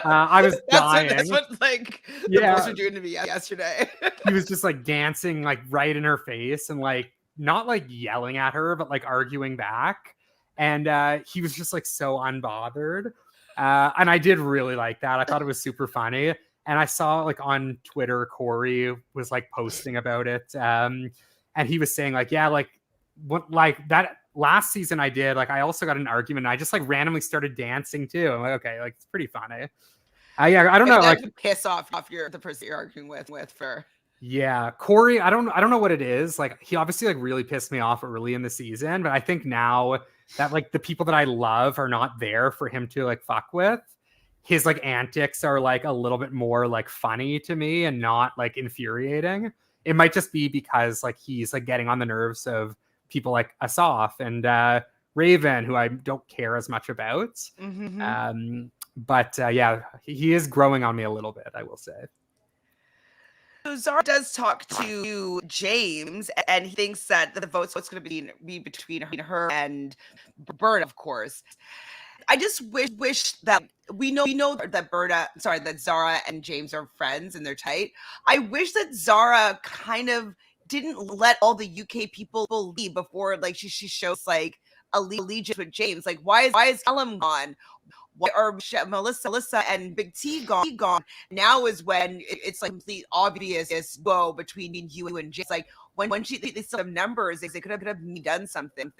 I was dying. That's what like the boys were doing to me yesterday. He was just like dancing like right in her face and like not like yelling at her, but like arguing back. And he was just like so unbothered. And I did really like that. I thought it was super funny. And I saw like on Twitter, Corey was like posting about it. And he was saying like, yeah, like what like that last season I did, like I also got an argument and I just like randomly started dancing too. I'm like, okay, like it's pretty funny. Yeah, I don't know, like piss off the person you're arguing with for. Yeah, Corey, I don't know what it is. Like he obviously like really pissed me off early in the season, but I think now that like the people that I love are not there for him to like fuck with, his like antics are like a little bit more like funny to me and not like infuriating. It might just be because like he's like getting on the nerves of people like Asaf and Ravyn, who I don't care as much about. Mm-hmm. But yeah, he is growing on me a little bit, I will say. So Zara does talk to James, and he thinks that the vote's going to be between her and Berna, of course. I just wish that we know that Zara and James are friends and they're tight. I wish that Zara kind of didn't let all the UK people leave before like she shows like allegiance with James. Like why is Callum gone? why are Melissa and Big T gone? Now is when it's like complete obvious go between you and Jay. It's like when they still have numbers, they could have done something.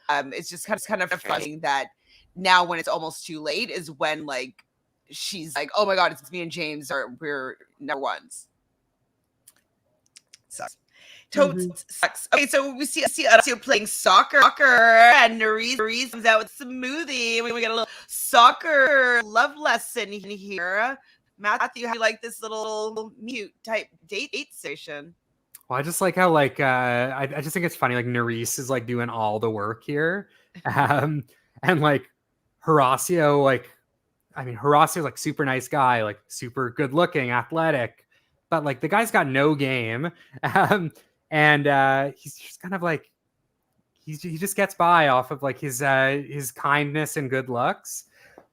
It's just kind of frustrating that now when it's almost too late is when like she's like, oh my god, it's me and James we're number ones. Sucks. Sucks. Okay, so we see Horacio playing soccer and Nurys comes out with smoothie. We got a little soccer love lesson here. Matthew, how do you like this little mute type date station? Well, I just like how like I just think it's funny like Nurys is like doing all the work here, and like Horacio Horacio's like super nice guy, like super good looking, athletic, but like the guy's got no game, and he's just kind of like he just gets by off of like his kindness and good looks,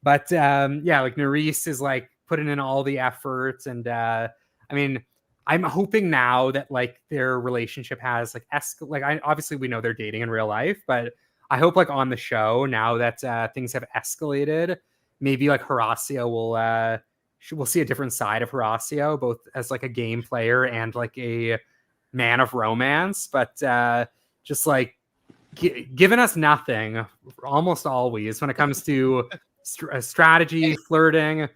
but yeah, like Nurys is like putting in all the efforts, and I mean, I'm hoping now that like their relationship has like obviously we know they're dating in real life, but I hope like on the show now that things have escalated, maybe like Horacio we'll see a different side of Horacio, both as like a game player and like a man of romance, but just like giving us nothing almost always when it comes to strategy, flirting.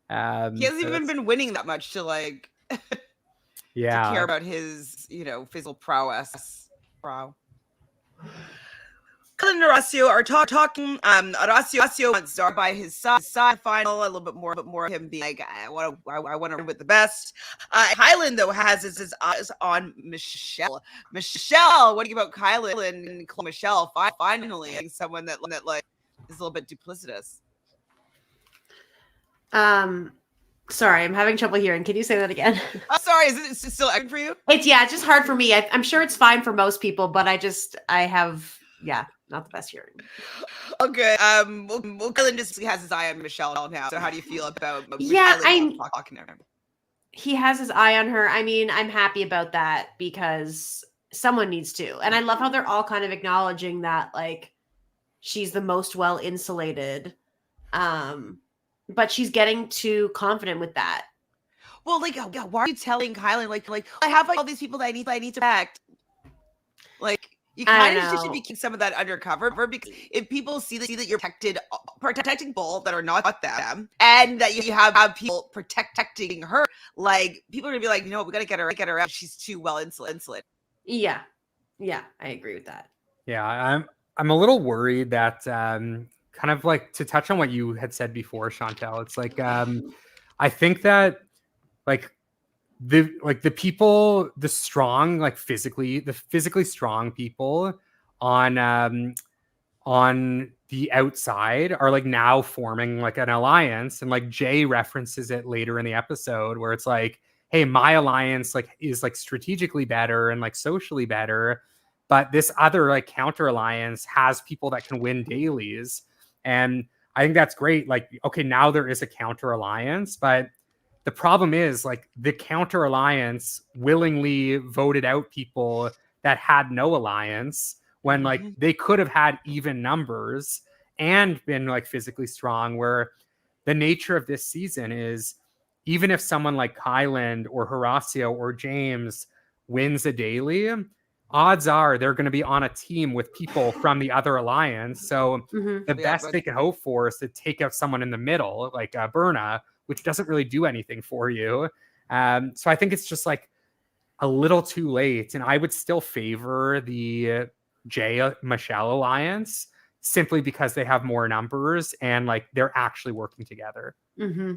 He hasn't even been winning that much to like to care about his, physical prowess. Kyland and Horacio are talking. Horacio wants Zara by his side final, a little bit more of him being like, I want to run with the best. Kyland though has his eyes on Michele. Michele, what do you think about Kyland and Michele finally someone that like is a little bit duplicitous? Sorry, I'm having trouble hearing. Can you say that again? I'm sorry. Is it still acting for you? It's just hard for me. I'm sure it's fine for most people, but I have not the best hearing. Okay. Well, Kyland just has his eye on Michele now. So how do you feel about talking to him? He has his eye on her. I mean, I'm happy about that because someone needs to. And I love how they're all kind of acknowledging that like she's the most well insulated. But she's getting too confident with that. Well, like, why are you telling Kyland like I have like all these people that I need to act? Like, you kind of should be keeping some of that undercover because if people see that you're protecting people that are not them, and that you have people protecting her, like people are gonna be like, no, we gotta get her out. She's too well insulated. Yeah, I agree with that. Yeah, I'm a little worried that kind of like to touch on what you had said before, Chantele. It's like I think that like the people, the strong, like physically strong people on the outside are like now forming like an alliance, and like Jay references it later in the episode where it's like, hey, my alliance like is like strategically better and like socially better, but this other like counter alliance has people that can win dailies. And I think that's great. Like, okay, now there is a counter alliance, but the problem is like the counter alliance willingly voted out people that had no alliance when like they could have had even numbers and been like physically strong, where the nature of this season is even if someone like Kyland or Horacio or James wins a daily, odds are they're going to be on a team with people from the other alliance. So the best they can hope for is to take out someone in the middle, like Berna, which doesn't really do anything for you. So I think it's just like a little too late. And I would still favor the Jay-Michele alliance simply because they have more numbers and like they're actually working together. Mm-hmm.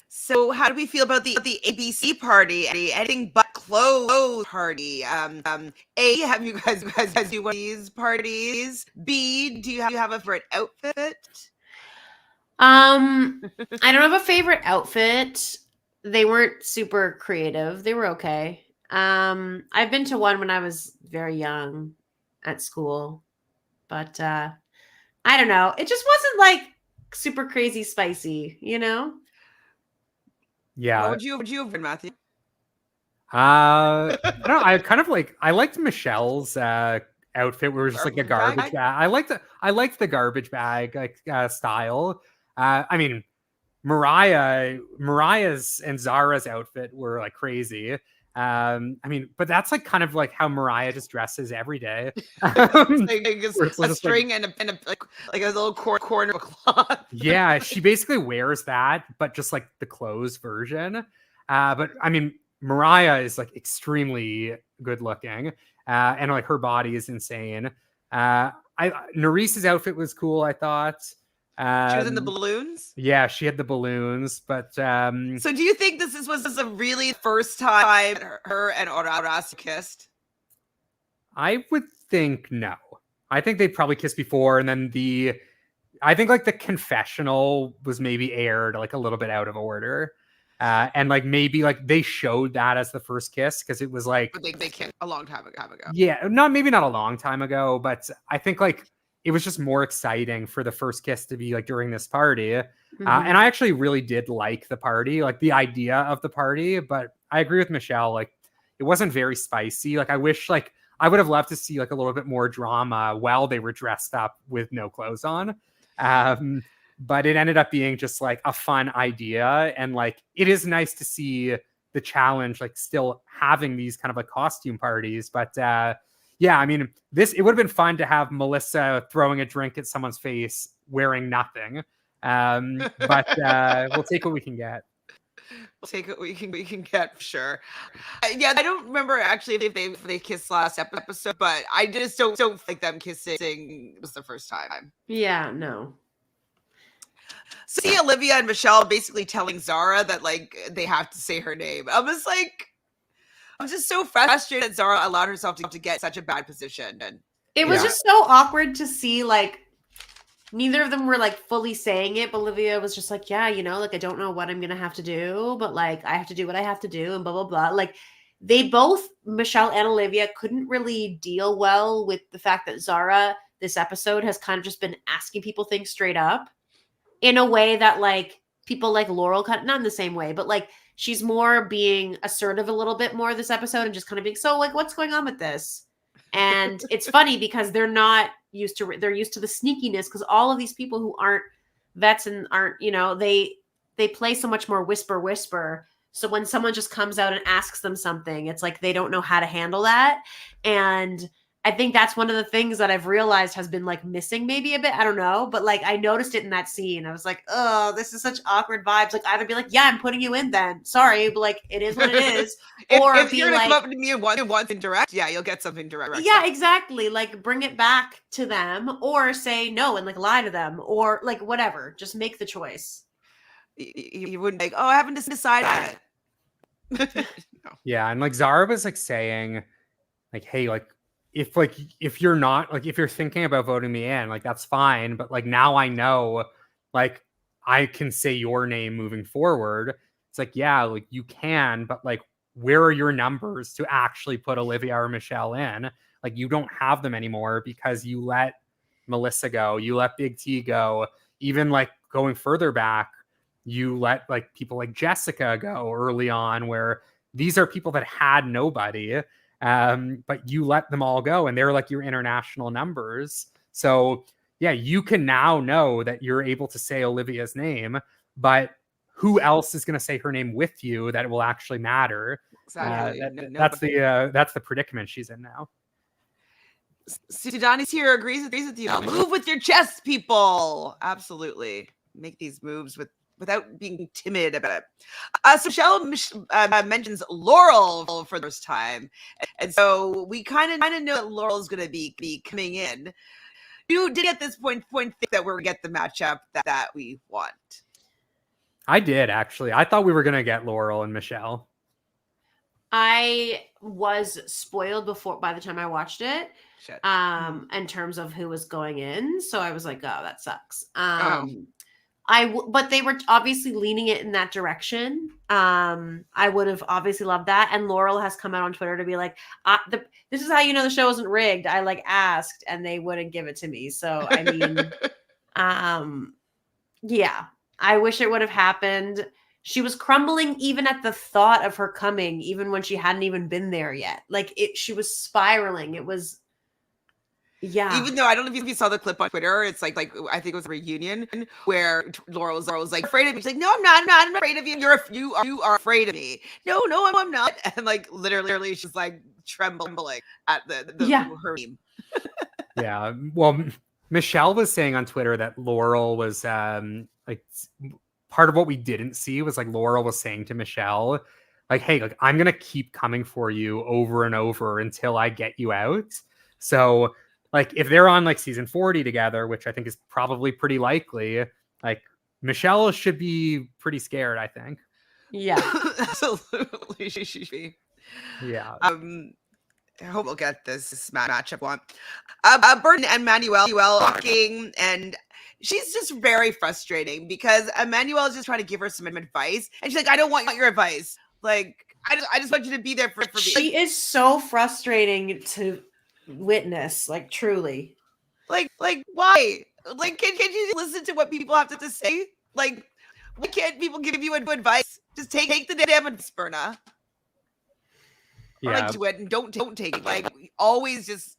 So how do we feel about the ABC party? Anything but clothes party? A, have you guys do one of these parties? B, do you have a favorite outfit? I don't have a favorite outfit. They weren't super creative. They were okay. I've been to one when I was very young at school, but I don't know. It just wasn't like super crazy spicy, you know? Yeah. What would you have been, Matthew? I don't know. I kind of like, I liked Michelle's outfit where it was just like a Garbage garbage bag? bag. I liked the garbage bag style. I mean, Mariah's and Zara's outfit were like crazy. I mean, but that's like kind of like how Moriah just dresses every day. Where it's A just like, string and a like a little corner of a cloth. yeah, she basically wears that, but just like the clothes version. But I mean, Moriah is like extremely good looking, and like her body is insane. Nurys's outfit was cool, I thought. She was in the balloons. Yeah, she had the balloons, but So do you think was a really first time her and Horacio kissed? I would think no. I think they probably kissed before, and then I think like the confessional was maybe aired like a little bit out of order. And like maybe like they showed that as the first kiss because it was like, But they kissed a long time ago. yeah, maybe not a long time ago, but I think like it was just more exciting for the first kiss to be like during this party. And I actually really did like the party, like the idea of the party, but I agree with Michele. Like it wasn't very spicy. Like I wish like I would have loved to see like a little bit more drama while they were dressed up with no clothes on. But it ended up being just like a fun idea. And like, it is nice to see the challenge, like still having these kind of like costume parties. But yeah, I mean, it would have been fun to have Melissa throwing a drink at someone's face wearing nothing. But we'll take what we can get. We'll take what we can get for sure. Yeah, I don't remember actually if they kissed last episode, but I just don't think them kissing was the first time. Yeah, no. See Olivia and Michele basically telling Zara that like they have to say her name. I'm just so frustrated that Zara allowed herself to get such a bad position. And it was just so awkward to see like neither of them were like fully saying it, but Olivia was just like, yeah, you know, like I don't know what I'm gonna have to do, but like I have to do what I have to do and blah blah blah. Like they both, Michele and Olivia, couldn't really deal well with the fact that Zara this episode has kind of just been asking people things straight up in a way that like people like Laurel kind of, not in the same way, but like she's more being assertive a little bit more this episode and just kind of being, so like what's going on with this? And it's funny because they're used to the sneakiness because all of these people who aren't vets and aren't, you know, they play so much more whisper. So when someone just comes out and asks them something, it's like they don't know how to handle that. And I think that's one of the things that I've realized has been like missing maybe a bit. I don't know. But like I noticed it in that scene. I was like, oh, this is such awkward vibes. Like either be like, yeah, I'm putting you in then. Sorry, but like it is what it is. Or if be you're like, come up to me and want indirect, yeah, you'll get something direct. yeah, exactly. Like bring it back to them or say no and like lie to them or like whatever. Just make the choice. You wouldn't like, oh, I haven't decided. No. Yeah, and like Zara was like saying, like, hey, like if you're not like if you're thinking about voting me in, like that's fine, but like now I know, like I can say your name moving forward. It's like, yeah, like you can, but like where are your numbers to actually put Olivia or Michele in? Like you don't have them anymore because you let Melissa go, you let Big T go, even like going further back, you let like people like Jessica go early on, where these are people that had nobody. But you let them all go and they're like your international numbers. So yeah, you can now know that you're able to say Olivia's name, but who else is going to say her name with you that will actually matter? Exactly. That's the predicament she's in now. Sudani's here agrees with you. Move with your chest, people. Absolutely. Make these moves without being timid about it. So Michele mentions Laurel for the first time. And so we kind of know that Laurel's going to be coming in. You did at this point think that we're going to get the matchup that we want. I did, actually. I thought we were going to get Laurel and Michele. I was spoiled by the time I watched it. Shit. In terms of who was going in. So I was like, oh, that sucks. But they were obviously leaning it in that direction. I would have obviously loved that. And Laurel has come out on Twitter to be like, this is how you know the show isn't rigged. I like asked and they wouldn't give it to me. So, I mean, yeah, I wish it would have happened. She was crumbling even at the thought of her coming, even when she hadn't even been there yet. Like she was spiraling. It was Yeah. Even though I don't know if you saw the clip on Twitter, it's like I think it was a reunion where Laurel was like afraid of me. She's like, no, I'm not. I'm not afraid of you. You are afraid of me. No, I'm not. And like literally, she's like trembling at her meme. Yeah. Well, Michele was saying on Twitter that Laurel was like part of what we didn't see was like Laurel was saying to Michele, like, hey, like I'm gonna keep coming for you over and over until I get you out. So like if they're on like season 40 together, which I think is probably pretty likely, like Michele should be pretty scared, I think. Yeah. Absolutely, she should be. Yeah. I hope we'll get this matchup one. Berna and Emmanuel talking, and she's just very frustrating because Emmanuel is just trying to give her some advice, and she's like, "I don't want your advice. Like, I just want you to be there for me." She is so frustrating to witness, like truly. Like why? Like, can you listen to what people have to say? Like, why can't people give you advice? Just take the damn advice, Berna. Or like do it and don't take it. Like always just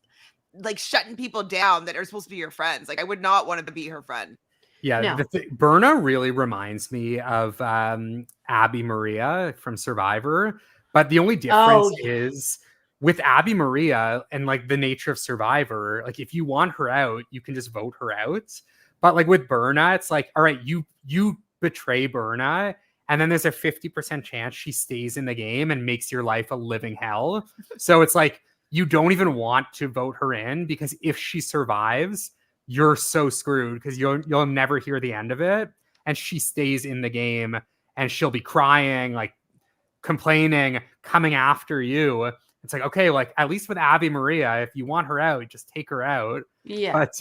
like shutting people down that are supposed to be your friends. Like I would not want to be her friend. Yeah, no. Berna really reminds me of Abby Maria from Survivor, but the only difference is with Abby Maria and like the nature of Survivor, like if you want her out, you can just vote her out. But like with Berna, it's like, all right, you betray Berna, and then there's a 50% chance she stays in the game and makes your life a living hell. So it's like you don't even want to vote her in because if she survives, you're so screwed because you'll never hear the end of it. And she stays in the game and she'll be crying, like complaining, coming after you. It's like, okay, like at least with Abby Maria, if you want her out, just take her out. Yeah. But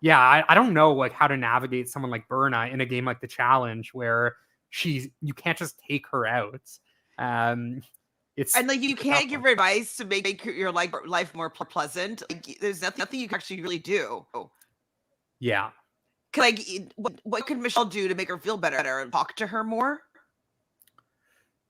yeah, I don't know like how to navigate someone like Berna in a game like the Challenge where you can't just take her out. It's and like you can't give her advice to make your life more pleasant. Like, there's nothing you can actually really do. Yeah. Like what could Michele do to make her feel better and talk to her more?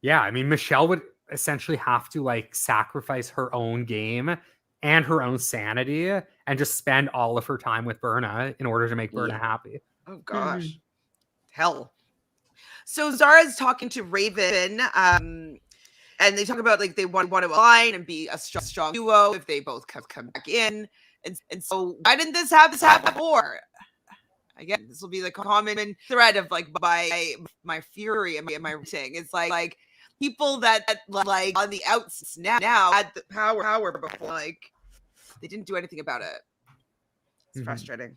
Yeah, I mean Michele would essentially have to like sacrifice her own game and her own sanity and just spend all of her time with Berna in order to make Berna happy. Oh gosh. Hell. So Zara's talking to Ravyn, and they talk about like they want to align and be a strong duo if they both come back in. And so why didn't this happen before? Again, this will be the common thread of like my fury and my thing. It's like people that like on the outs now had the power before, like they didn't do anything about it. It's frustrating.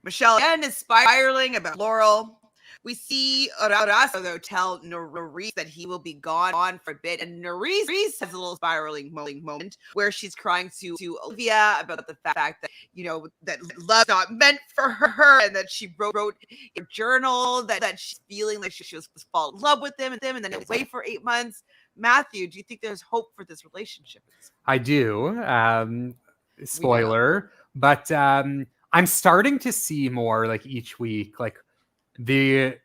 Michele again is spiraling about Laurel. We see Horacio, though, tell Nurys that he will be gone for a bit. And Nurys has a little spiraling moment where she's crying to Olivia about the fact that, you know, that love's not meant for her and that she wrote in a journal that she's feeling like she was supposed to fall in love with him and then it was away for 8 months. Matthew, do you think there's hope for this relationship? I do. Spoiler. But I'm starting to see more like each week, like I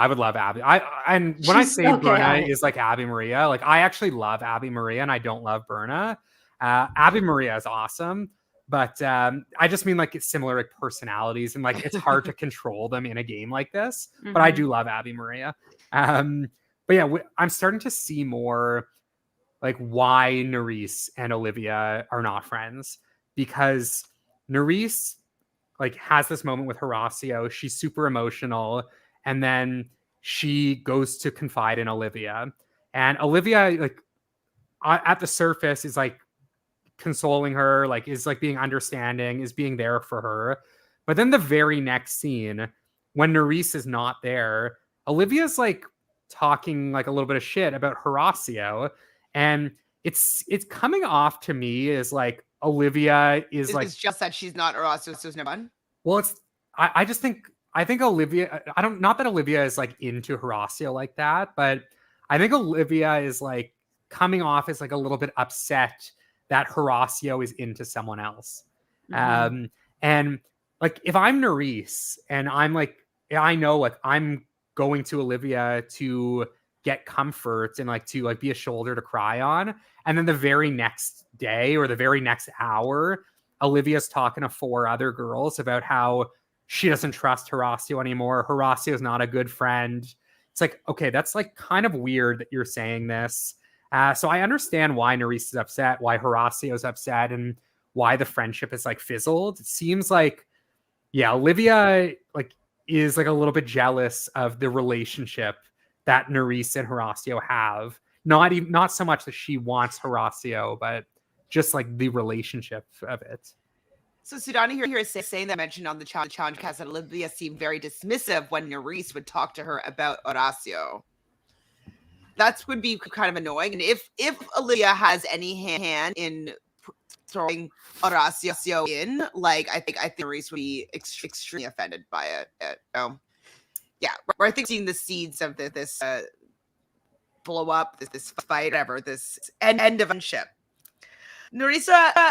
would love Abby. When I say Berna is like Abby Maria, like I actually love Abby Maria and I don't love Berna. Abby Maria is awesome, but I just mean like it's similar like personalities and like it's hard to control them in a game like this. But I do love Abby Maria. But yeah, I'm starting to see more like why Nurys and Olivia are not friends, because Nurys like has this moment with Horacio. She's super emotional. And then she goes to confide in Olivia. And Olivia, like at the surface is like consoling her, like is like being understanding, is being there for her. But then the very next scene, when Nurys is not there, Olivia's like talking like a little bit of shit about Horacio. And it's coming off to me as like Olivia is like, it's just that she's not Horacio's no fun. Well, I think Olivia, not that Olivia is like into Horacio like that, but I think Olivia is like coming off as like a little bit upset that Horacio is into someone else. And like if I'm Nurys and I'm like, I know like I'm going to Olivia to get comfort and like to like be a shoulder to cry on. And then the very next day or the very next hour, Olivia's talking to 4 other girls about how she doesn't trust Horacio anymore. Horacio's not a good friend. It's like, okay, that's like kind of weird that you're saying this. So I understand why Nurys is upset, why Horacio's upset, and why the friendship is like fizzled. It seems like, yeah, Olivia like is like a little bit jealous of the relationship that Nurys and Horacio have. Not so much that she wants Horacio, but just like the relationship of it. So Sudani here is saying that mentioned on the challenge cast that Olivia seemed very dismissive when Nurys would talk to her about Horacio. That would be kind of annoying. And if Olivia has any hand in throwing Horacio in, like I think Nurys would be extremely offended by it. Yeah, I think seeing the seeds of this blow up, this fight, whatever, this end of friendship. Nurys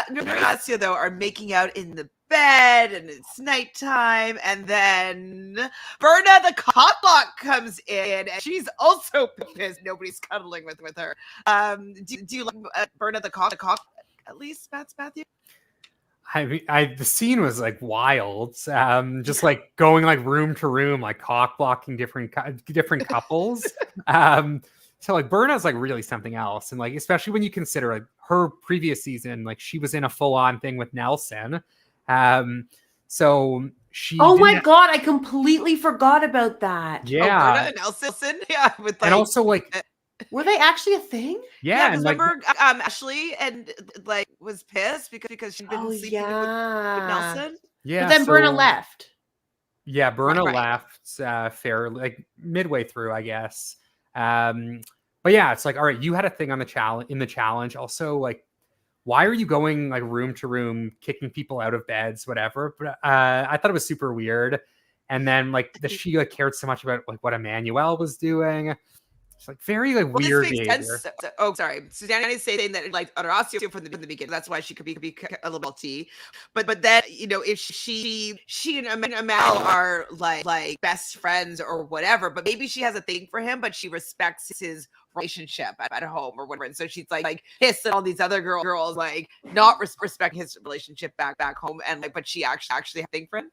and Horacio, though, are making out in the bed, and it's nighttime, and then Berna the cockblock comes in, and she's also pissed nobody's cuddling with her. Do you like Berna the cock at least, Matthew? The scene was like wild. Just like going like room to room, like cock blocking different couples. So like Berna's like really something else, and like especially when you consider like her previous season, like she was in a full on thing with Nelson. So she. Oh my god, I completely forgot about that. Yeah, Berna and Nelson. Yeah, with like, and also like. Were they actually a thing? Yeah, because like, remember Ashley and like was pissed because she'd been sleeping with Nelson. Yeah, but then Berna left. Yeah, Berna Right. left fairly like midway through, I guess. But yeah, it's like, all right, you had a thing on the challenge. Also, like, why are you going like room to room, kicking people out of beds, whatever? But I thought it was super weird. And then like she like cared so much about like what Emmanuel was doing. It's like very like weird This makes behavior. sense. Oh, sorry. Susanna is saying that like Horacio from the beginning. That's why she could be a little tea. But then if she and Emmanuel are like best friends or whatever. But maybe she has a thing for him, but she respects his relationship at home or whatever. And so she's like pissed at all these other girls like not respecting his relationship back home. And like, but she actually has a thing for him.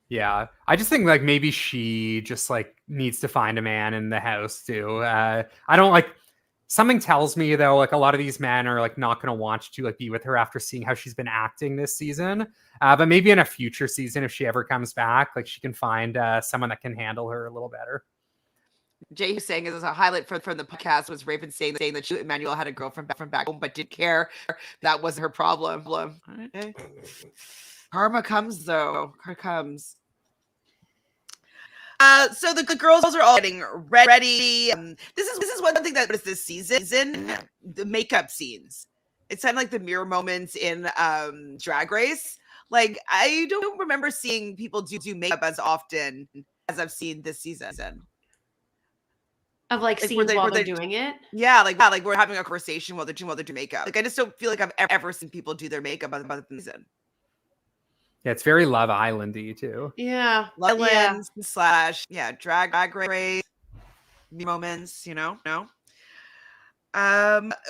Yeah, I just think like maybe she just like needs to find a man in the house too. I don't like. Something tells me though, like a lot of these men are like not going to want to like be with her after seeing how she's been acting this season. But maybe in a future season, if she ever comes back, like she can find someone that can handle her a little better. Jay was saying as a highlight from the podcast was Ravyn saying that Emmanuel had a girlfriend from back home, but didn't care. That wasn't her problem. Okay. Karma comes though. Karma comes. So the girls are all getting ready. This is one thing that was this season. The makeup scenes. It's kind of like the mirror moments in Drag Race. Like I don't remember seeing people do makeup as often as I've seen this season. Of like scenes while they're doing it. Yeah, like we're having a conversation while they're doing makeup. Like I just don't feel like I've ever seen people do their makeup other than season. Yeah, it's very Love Island-y too. Yeah. Love Island / drag race moments, no.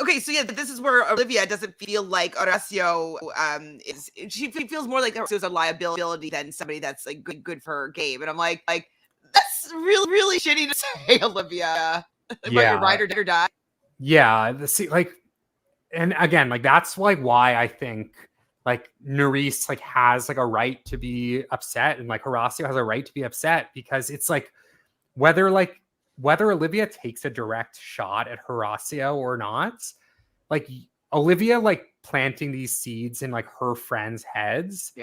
Okay, so yeah, this is where Olivia doesn't feel like Horacio she feels more like Horacio's a liability than somebody that's like good for her game. And I'm like that's really shitty to say, Olivia. Yeah. Your ride or die. Yeah, and again, like that's like why I think like Nurys like has like a right to be upset, and like Horacio has a right to be upset, because it's like whether Olivia takes a direct shot at Horacio or not, like Olivia like planting these seeds in like her friends' heads,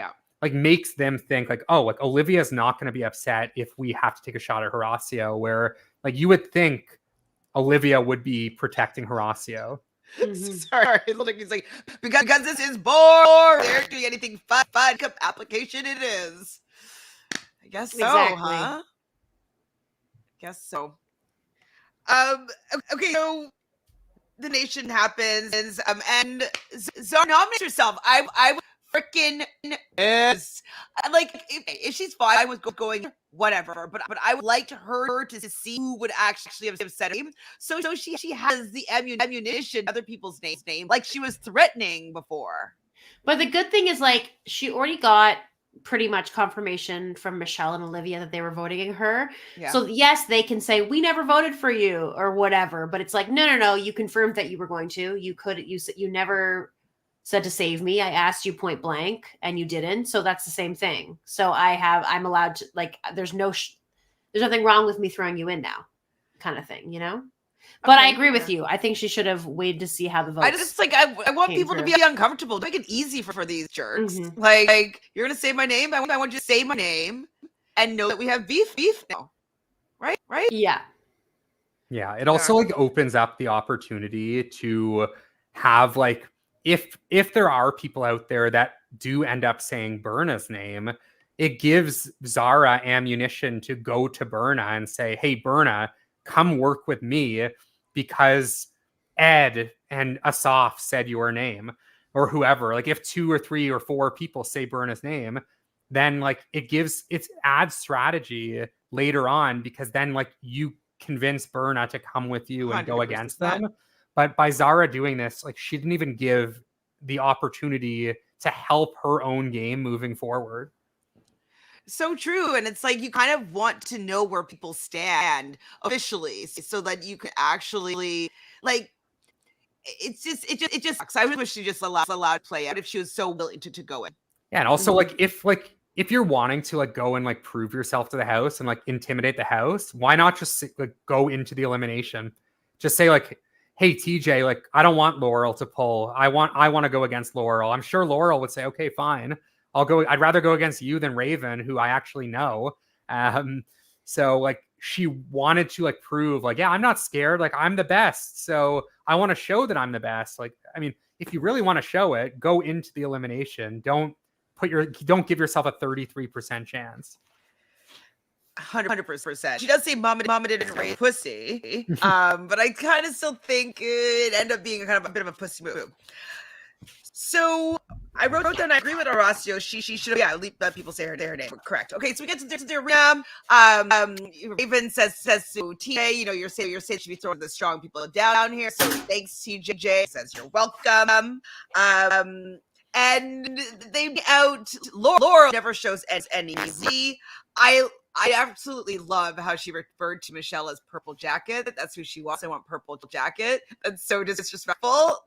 like makes them think like, oh, like Olivia's not going to be upset if we have to take a shot at Horacio, where like you would think Olivia would be protecting Horacio. Mm-hmm. Sorry, he's like, because this is boring. They're doing anything fun application it is. I guess so, exactly. huh? Guess so. Okay, so the nation happens, and Zara nominates herself. I freaking is. Like, if she's fine with going, whatever. But I would like her to see who would actually have said him. So she has the ammunition, other people's name, like she was threatening before. But the good thing is, like, she already got pretty much confirmation from Michele and Olivia that they were voting her. Yeah. So yes, they can say, we never voted for you or whatever. But it's like, no. You confirmed that you were going to. You never said to save me. I asked you point blank and you didn't. So that's the same thing. So I'm allowed to, like, there's nothing wrong with me throwing you in now, kind of thing, you know? But I agree with you. I think she should have waited to see how the votes. I just I want people to be uncomfortable. Make it easy for these jerks. Mm-hmm. Like, you're gonna say my name. I want you to say my name and know that we have beef now. Right? Yeah. Yeah. It also like opens up the opportunity to have like if there are people out there that do end up saying Berna's name, it gives Zara ammunition to go to Berna and say, hey, Berna, come work with me because Ed and Asaf said your name, or whoever. Like if 2 or 3 or 4 people say Berna's name, then like it adds strategy later on, because then like you convince Berna to come with you and 100%. go against them. But by Zara doing this, like she didn't even give the opportunity to help her own game moving forward. So true. And it's like you kind of want to know where people stand officially so that you can actually, like, it just sucks. I wish she just allowed to play out if she was so willing to go in. Yeah, and also like if you're wanting to like go and like prove yourself to the house and like intimidate the house, why not just like go into the elimination? Just say like, hey TJ, like I don't want Laurel to pull. I want to go against Laurel. I'm sure Laurel would say, okay, fine. I'd rather go against you than Ravyn, who I actually know. So like she wanted to like prove like, yeah, I'm not scared. Like I'm the best. So I want to show that I'm the best. Like, I mean, if you really want to show it, go into the elimination. Don't give yourself a 33% chance. 100%. She does say mama didn't raise pussy. But I kind of still think it ended up being kind of a bit of a pussy move. So I wrote down, I agree with Horacio. She should have, let people say her name. Correct. Okay, so we get to their Ravyn says to TJ, you're saying should be throwing the strong people down here. So thanks, TJ. Says you're welcome. And they out. Laurel never shows any easy. I absolutely love how she referred to Michele as purple jacket. That's who she wants. I want purple jacket. That's so disrespectful.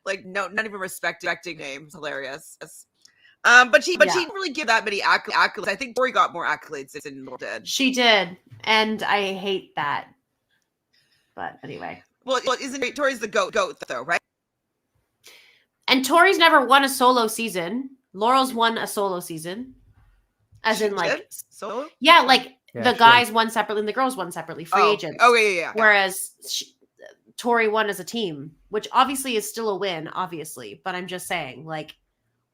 Like no, not even respecting names. Hilarious. But she didn't really give that many accolades. I think Tori got more accolades than Laurel did. She did, and I hate that. But anyway. Well, isn't Tori's the goat though, right? And Tori's never won a solo season. Laurel's won a solo season. As in like solo? Yeah, like the guys won separately and the girls won separately, free agents. Oh yeah. Whereas Tori won as a team, which obviously is still a win, obviously. But I'm just saying, like,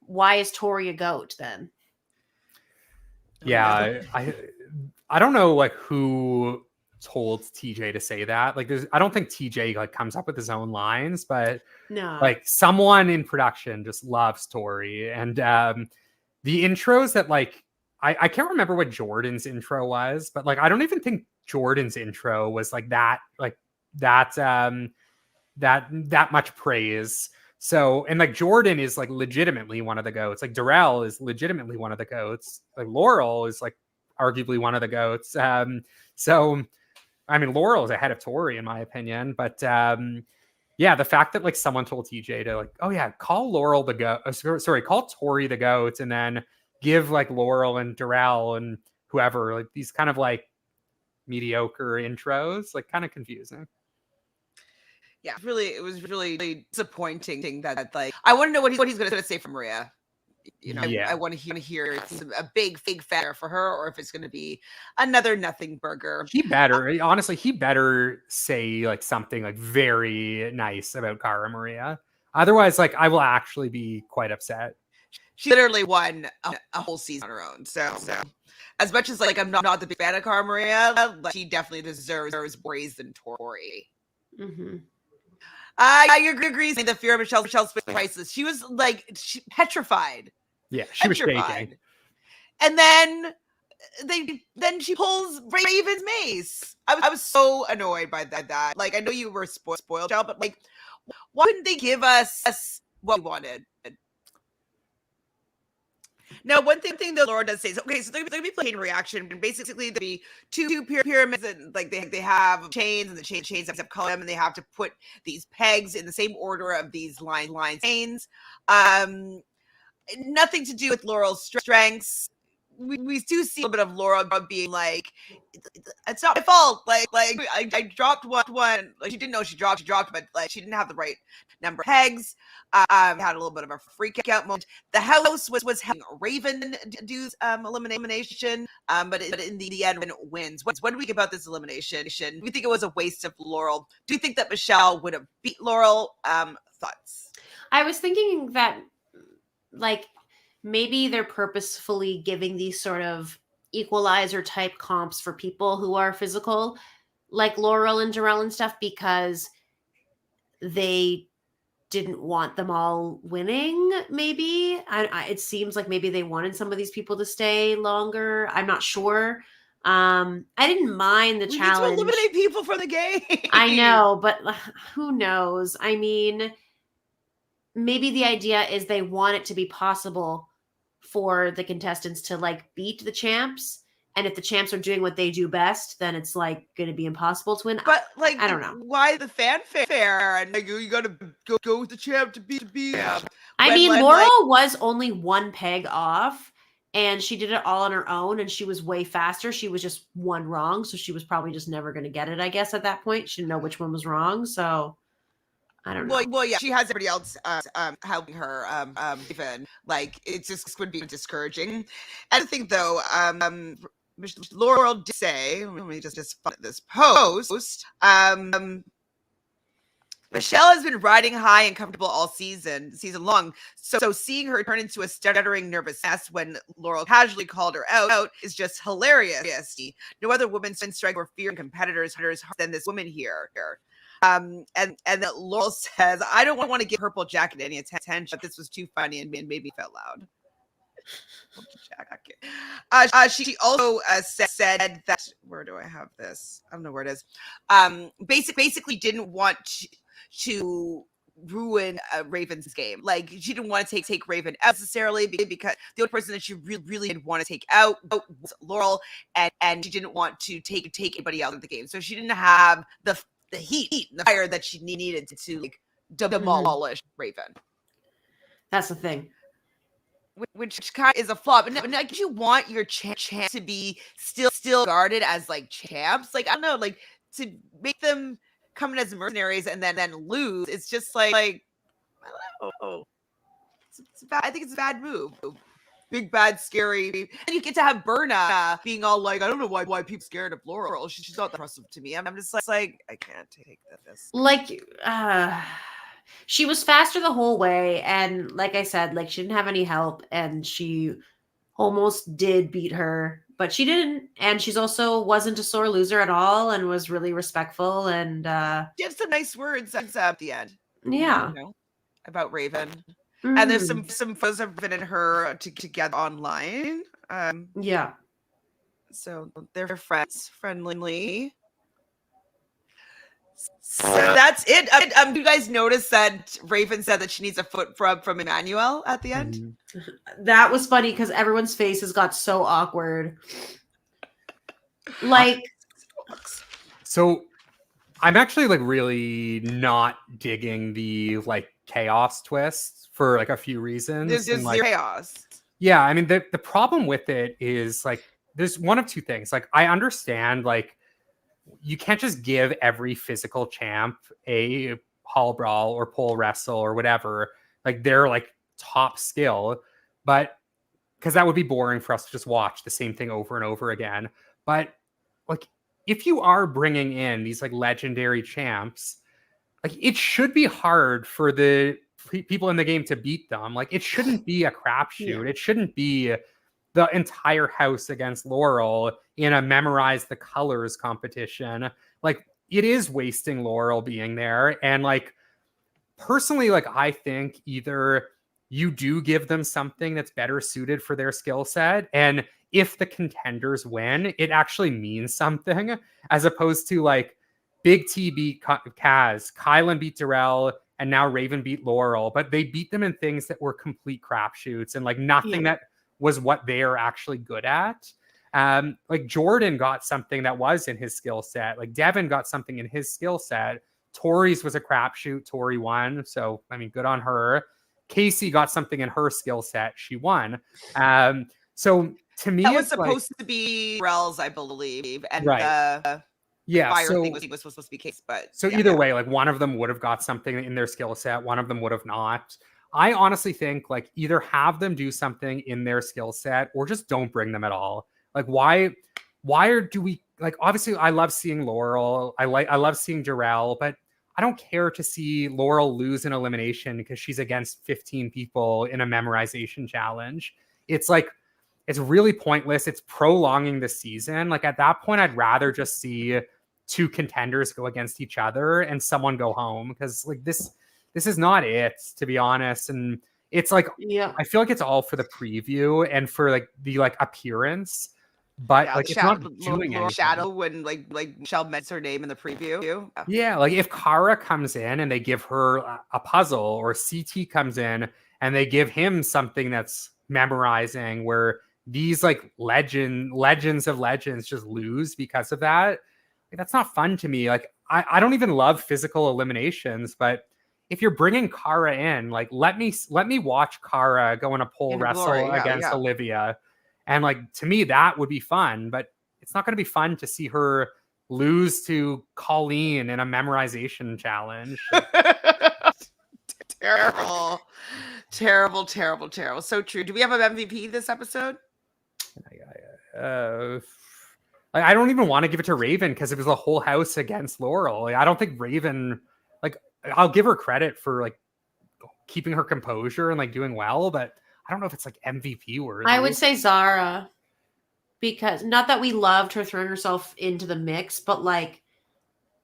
why is Tori a GOAT then? Yeah, I don't know like who told TJ to say that. Like I don't think TJ like comes up with his own lines, but no, like someone in production just loves Tori. And the intros that like I can't remember what Jordan's intro was, but like I don't even think Jordan's intro was like that much praise. So, and like Jordan is like legitimately one of the GOATs. Like Darrell is legitimately one of the GOATs. Like Laurel is like arguably one of the GOATs. So I mean, Laurel is ahead of Tori in my opinion, but yeah, the fact that like someone told TJ to like, oh yeah, call Laurel the GOAT, call Tori the GOAT, and then give like Laurel and Darrell and whoever like these kind of like mediocre intros, like kind of confusing. Yeah, it was really disappointing that like I want to know what he's going to say for Moriah. I want to hear if it's a big fair for her or if it's going to be another nothing burger. He better say like something like very nice about Cara Maria. Otherwise, like I will actually be quite upset. She literally won a whole season on her own. So as much as like I'm not the big fan of Cara Maria, like, she definitely deserves praise than Tori. Mm-hmm. I agree. The fear of Michelle's priceless. She was like petrified. Yeah, she was shaking. And then she pulls Ravyn's mace. I was so annoyed by that. Like, I know you were spoiled, but like, why couldn't they give us what we wanted? Now, one thing the Laurel does say is, okay, so they're going to be playing reaction, and basically there'll be two pyramids, and like they have chains, and the chains have color, and they have to put these pegs in the same order of these line chains. Nothing to do with Laurel's strengths. We do see a little bit of Laurel being like, it's not my fault. Like I dropped one. Like, she didn't know she dropped, but like she didn't have the right number of pegs. Had a little bit of a freak out moment. The house was having Ravyn do elimination, but in the end, Ravyn wins. What do we think about this elimination? Do we think it was a waste of Laurel? Do you think that Michele would have beat Laurel? Thoughts? I was thinking that, like, maybe they're purposefully giving these sort of equalizer type comps for people who are physical, like Laurel and Jarrell and stuff, because they didn't want them all winning. Maybe it seems like maybe they wanted some of these people to stay longer. I'm not sure. I didn't mind the challenge. We need to eliminate people from the game. I know, but who knows? I mean, maybe the idea is they want it to be possible for the contestants to like beat the champs, and if the champs are doing what they do best, then it's like going to be impossible to win. But like, I don't know why the fanfare, and like, you got to go with the champ to beat. I mean, Laurel was only one peg off, and she did it all on her own, and she was way faster. She was just one wrong, so she was probably just never going to get it, I guess, at that point. She didn't know which one was wrong, so I don't know. Well, yeah, she has everybody else helping her. Even like, it just would be discouraging. And I think though, Laurel did say, let me just find this post. Michele has been riding high and comfortable all season long. So seeing her turn into a stuttering, nervous mess when Laurel casually called her out is just hilarious. No other woman strike or fear competitors than this woman here. And that Laurel says, I don't want to give Purple Jacket any attention, but this was too funny and made me feel loud. She also said that, where do I have this? I don't know where it is. Basically didn't want to ruin Ravyn's game. Like, she didn't want to take Ravyn out necessarily, because the only person that she really didn't want to take out was Laurel, and she didn't want to take anybody out of the game. So she didn't have the heat, the fire that she needed to like demolish Ravyn. That's the thing. Which kind of is a flaw, but like, you want your champ to be still guarded as like champs. Like, I don't know, like, to make them come in as mercenaries and then lose. It's just like I don't know. It's bad. I think it's a bad move. Big, bad, scary. And you get to have Berna being all like, I don't know why people scared of Laurel. She's not that impressive to me. I'm just like, I can't take this. Like, she was faster the whole way, and like I said, like, she didn't have any help, and she almost did beat her, but she didn't. And she's also wasn't a sore loser at all, and was really respectful, and she had some nice words at the end. Yeah, you know, about Ravyn. And there's some photos of Ravyn and her together online. Yeah. So they're friendly. So that's it. Do you guys notice that Ravyn said that she needs a foot from Emmanuel at the end? That was funny because everyone's faces got so awkward. Like, so I'm actually like really not digging the like chaos twist for like a few reasons. There's like, chaos. Yeah, I mean the problem with it is like there's one of two things. Like, I understand like you can't just give every physical champ a hall brawl or pole wrestle or whatever, like their like top skill, but because that would be boring for us to just watch the same thing over and over again. But like, if you are bringing in these like legendary champs, like it should be hard for the people in the game to beat them. Like, it shouldn't be a crapshoot. It shouldn't be the entire house against Laurel in a memorize the colors competition. Like, it is wasting Laurel being there. And like, personally, like, I think either you do give them something that's better suited for their skill set, and if the contenders win, it actually means something, as opposed to like Big T beat Kaz, Kyland beat Darrell, and now Ravyn beat Laurel, but they beat them in things that were complete crapshoots and like nothing that was what they are actually good at. Like Jordan got something that was in his skill set. Like Devin got something in his skill set. Tori's was a crapshoot. Tori won. So, I mean, good on her. Casey got something in her skill set. She won. So to me, that was it's supposed to be Rel's, I believe. And right. fire thing was supposed to be Case, but either way, like one of them would have got something in their skill set, one of them would have not. I honestly think like either have them do something in their skill set or just don't bring them at all. Like why do we like, obviously I love seeing Laurel, I love seeing Darrell, but I don't care to see Laurel lose an elimination because she's against 15 people in a memorization challenge. It's like, it's really pointless. It's prolonging the season. Like at that point, I'd rather just see two contenders go against each other and someone go home, because like this is not it, to be honest. And it's like, I feel like it's all for the preview and for like the like appearance, but like it's not doing anything. Shadow when like Michele mentions her name in the preview. Yeah, like if Kara comes in and they give her a puzzle, or CT comes in and they give him something that's memorizing, where these like legends of legends just lose because of that. Like, that's not fun to me. Like I don't even love physical eliminations, but if you're bringing Kara in, like let me watch Kara go in a pole wrestle against Olivia, and like to me that would be fun. But it's not going to be fun to see her lose to Colleen in a memorization challenge. Terrible. So true. Do we have an MVP this episode? Like, I don't even want to give it to Ravyn because it was a whole house against Laurel. Like, I don't think Ravyn, like, I'll give her credit for like keeping her composure and like doing well, but I don't know if it's like MVP worthy. I would say Zara, because not that we loved her throwing herself into the mix, but like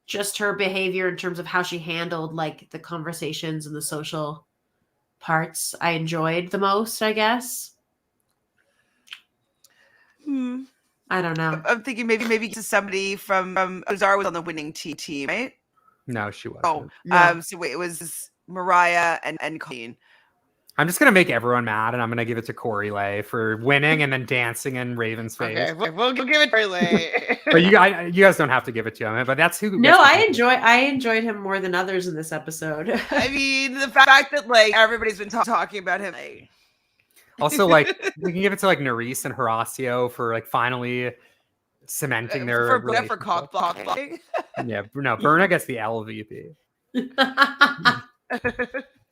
just her behavior in terms of how she handled like the conversations and the social parts I enjoyed the most, I guess. I don't know. I'm thinking maybe to somebody from Zara was on the winning team, right? No, she wasn't. Oh, no. So wait, it was Moriah and Colleen. I'm just gonna make everyone mad, and I'm gonna give it to Corey Lay for winning and then dancing in Raven's face. Okay, we'll give it to Corey Lay. But you guys don't have to give it to him. But that's who. No, I enjoyed him more than others in this episode. I mean, the fact that like everybody's been talking about him. Like... Also, like we can give it to like Nurys and Horacio for like finally cementing their for cock blocking. Yeah, no, Berna gets the LVP.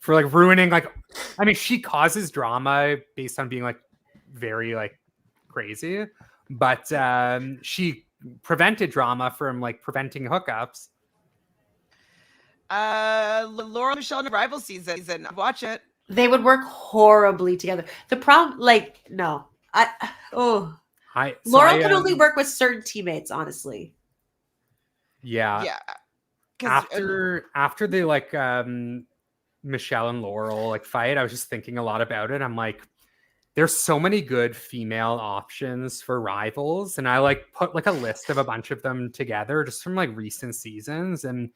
For like ruining, like, I mean, she causes drama based on being like very like crazy, but she prevented drama from like preventing hookups. Laurel Michele in the rival season. Watch it. They would work horribly together. The problem, like, no, Laurel can only work with certain teammates, honestly. Yeah. After the like Michele and Laurel like fight, I was just thinking a lot about it. I'm like, there's so many good female options for rivals, and I like put like a list of a bunch of them together just from like recent seasons, and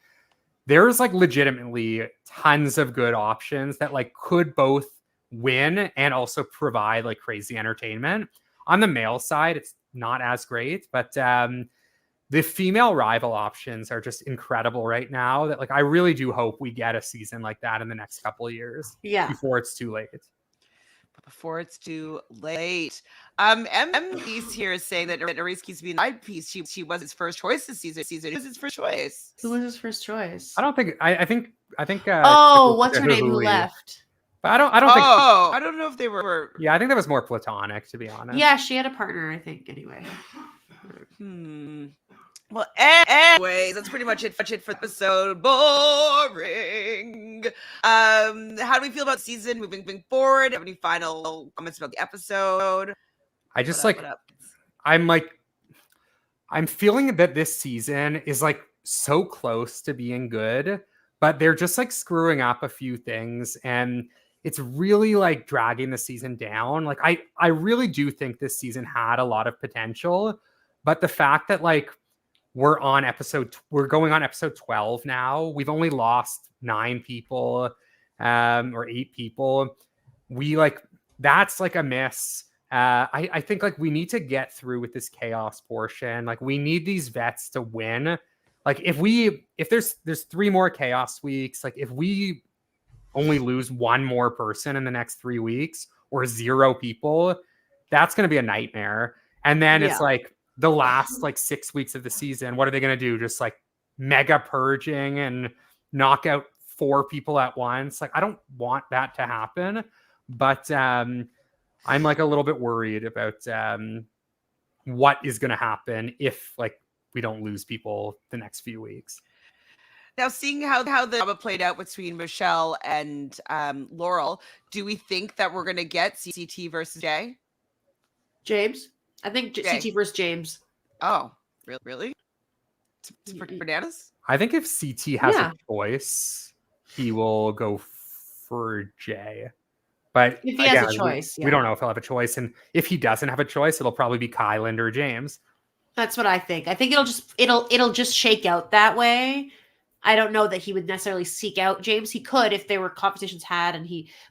there's like legitimately tons of good options that like could both win and also provide like crazy entertainment. On the male side, it's not as great, but the female rival options are just incredible right now. That like I really do hope we get a season like that in the next couple of years. Yeah, before it's too late. MD's here is saying that Nurys keeps being side piece. She was his first choice this season. Who was his first choice? Who was his first choice? I don't think. I think. What's her name? Who left? But I don't think. Oh, I don't know if they were. Yeah, I think that was more platonic, to be honest. Yeah, she had a partner, I think. Anyway. Well, anyways, that's pretty much it for the episode. Boring. How do we feel about season moving forward? Have any final comments about the episode? I just I'm feeling that this season is like so close to being good, but they're just like screwing up a few things, and it's really like dragging the season down. Like I really do think this season had a lot of potential, but the fact that like we're going on episode 12 now. We've only lost 9 people, or 8 people. That's like a miss. I think like we need to get through with this chaos portion. Like we need these vets to win. Like if there's 3 more chaos weeks, like if we only lose 1 more person in the next 3 weeks or 0 people, that's going to be a nightmare. And then it's like the last like 6 weeks of the season, what are they going to do? Just like mega purging and knock out 4 people at once? Like I don't want that to happen, but I'm like a little bit worried about what is going to happen if like we don't lose people the next few weeks. Now, seeing how the drama played out between Michele and Laurel, do we think that we're going to get CT versus Jay? James? I think CT versus James. Oh, really? It's bananas? I think if CT has a choice, he will go for Jay. But if he has a choice, we don't know if he'll have a choice. And if he doesn't have a choice, it'll probably be Kyland or James. That's what I think. I think it'll just shake out that way. I don't know that he would necessarily seek out James. He could if there were competitions had,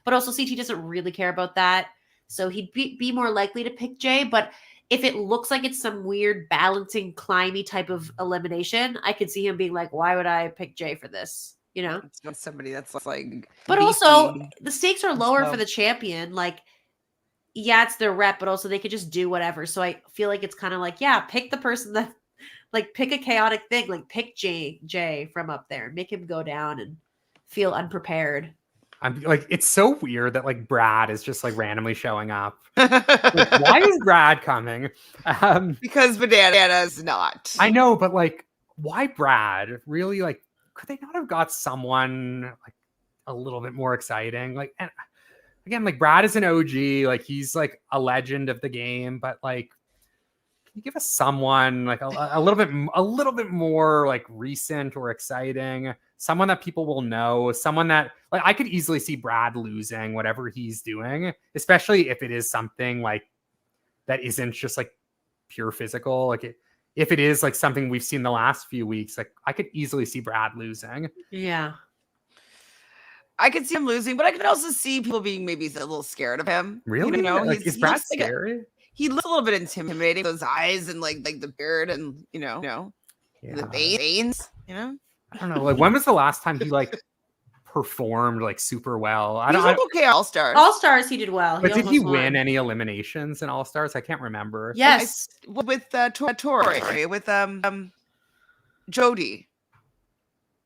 but also CT doesn't really care about that. So he'd be more likely to pick Jay. But if it looks like it's some weird balancing, climby type of elimination, I could see him being like, why would I pick Jay for this? You know? It's somebody that's like... But also, the stakes are lower for the champion. Like, yeah, it's their rep, but also they could just do whatever. So I feel like it's kind of like, yeah, pick the person that, like, pick a chaotic thing. Like, pick Jay from up there. Make him go down and feel unprepared. I'm like, it's so weird that like Brad is just like randomly showing up. Like, why is Brad coming? Because Banana's not. I know, but like, why Brad? Really, like, could they not have got someone like a little bit more exciting? Like, and again, like Brad is an OG, like he's like a legend of the game, but like, can you give us someone like a little bit more like recent or exciting? Someone that people will know, someone that like I could easily see Brad losing whatever he's doing, especially if it is something like that isn't just like pure physical. Like if it is like something we've seen the last few weeks, like I could easily see Brad losing. Yeah. I could see him losing, but I could also see people being maybe a little scared of him. Really? You know, like, is Brad scary? He looks a little bit intimidating. Those eyes and like the beard and the veins. You know. I don't know. Like, when was the last time he like performed like super well? He was okay. All Stars. All Stars, he did well. But did he win any eliminations in All Stars? I can't remember. Yes, with Tori, with Jody.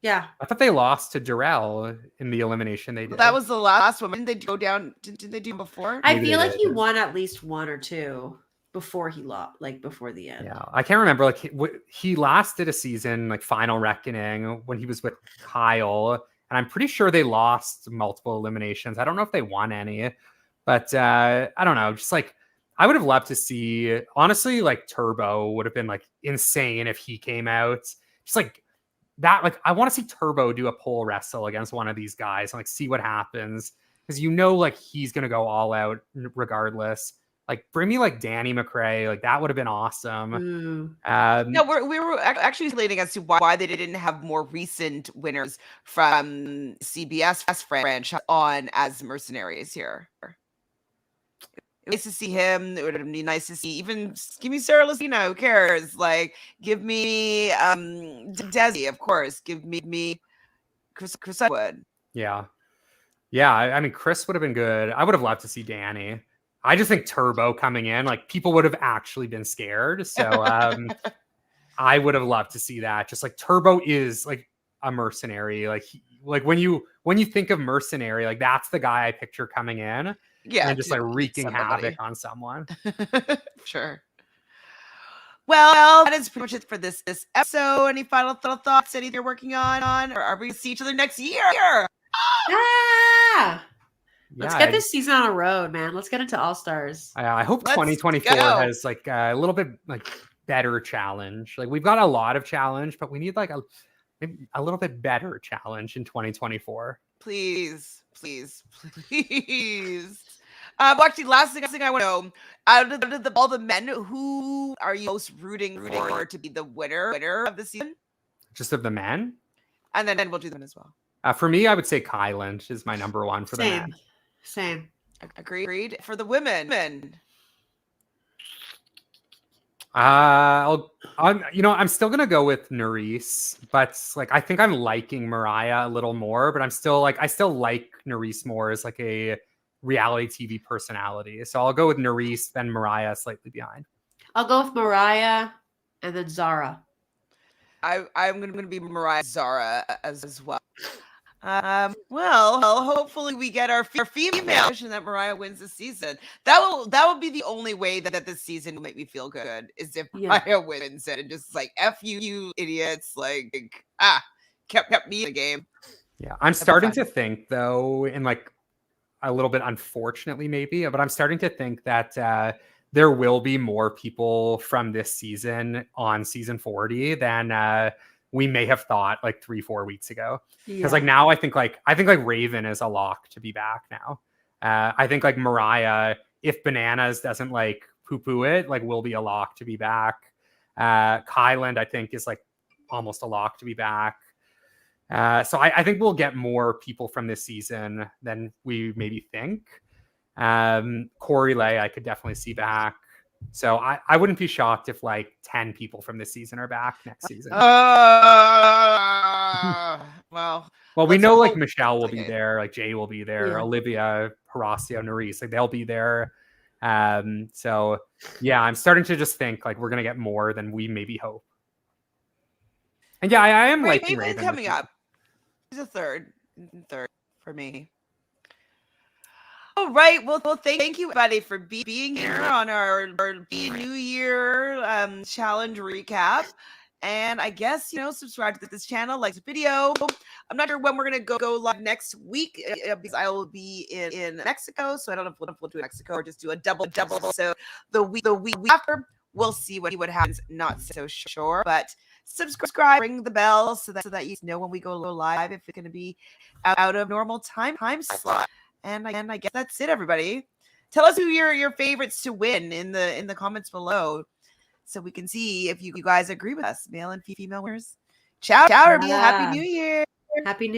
Yeah, I thought they lost to Darrell in the elimination they did. That was the last one. Didn't they go down? Did they do before? I feel like he won at least 1 or 2 before he lost, like before the end. Yeah, I can't remember. Like he last did a season like Final Reckoning when he was with Kyle, and I'm pretty sure they lost multiple eliminations. I don't know if they won any, but I don't know. Just like I would have loved to see. Honestly, like Turbo would have been like insane if he came out. Just like that. Like I want to see Turbo do a pole wrestle against one of these guys and like see what happens, because like he's gonna go all out regardless. Like bring me like Danny McRae, like that would have been awesome. No, we were actually relating as to why they didn't have more recent winners from CBS franchise on as mercenaries here. It was nice to see him. It would be nice to see even give me Sarah Lucina. Who cares? Like give me Desi, of course. Give me Chris Wood. Yeah. I mean Chris would have been good. I would have loved to see Danny. I just think Turbo coming in, like people would have actually been scared. So I would have loved to see that. Just like Turbo is like a mercenary. Like when you think of mercenary, like that's the guy I picture coming in. Yeah. And just like wreaking havoc on someone. Sure. Well, that is pretty much it for this episode. Any final thoughts? Anything you're working on? Or are we going to see each other next year? Ah! Let's get this season on a road, man. Let's get into All Stars. I hope 2024 has like a little bit like better challenge. Like we've got a lot of challenge, but we need like maybe a little bit better challenge in 2024. Please. Actually, last thing I want to know, out of all the men, who are you most rooting for to be the winner of the season? Just of the men? And then we'll do them as well. For me, I would say Kyland is my number one for the men. Same. Agreed. For the women. I'm still gonna go with Nurys, but like I think I'm liking Moriah a little more, but I still like Nurys more as like a reality TV personality. So I'll go with Nurys, then Moriah slightly behind. I'll go with Moriah and then Zara. I'm going to be Moriah, Zara as well. Well, hopefully we get our female and that Moriah wins the season. That will be the only way that this season will make me feel good is if Moriah wins it and just like F you idiots, like kept me in the game. Yeah, I'm starting to think though, and like a little bit unfortunately maybe, but I'm starting to think that there will be more people from this season on season 40 than we may have thought like 3-4 weeks ago. Because like now I think like Ravyn is a lock to be back now. I think like Moriah, if Bananas doesn't like poo-poo it, like will be a lock to be back. Kyland I think is like almost a lock to be back. So I think we'll get more people from this season than we maybe think. Corey Lay I could definitely see back. So I wouldn't be shocked if like 10 people from this season are back next season. Well, we know like Michele will be there, like Jay will be there, Olivia, Horacio, Nurys, like they'll be there. So yeah, I'm starting to just think like we're gonna get more than we maybe hope. And yeah, I am liking Ravyn coming up. He's a third for me. All right. Well, thank you, everybody, for being here on our New Year challenge recap. And I guess, subscribe to this channel, like the video. I'm not sure when we're going to go live next week because I will be in Mexico. So I don't know if we'll do Mexico or just do a double. So the week after, we'll see what happens. Not so sure, but subscribe, ring the bell so that you know when we go live, if it's going to be out of normal time slot. And I guess that's it, everybody. Tell us who your favorites to win in the comments below, so we can see if you guys agree with us, male and female winners. Ciao, everybody. Happy New Year. Happy New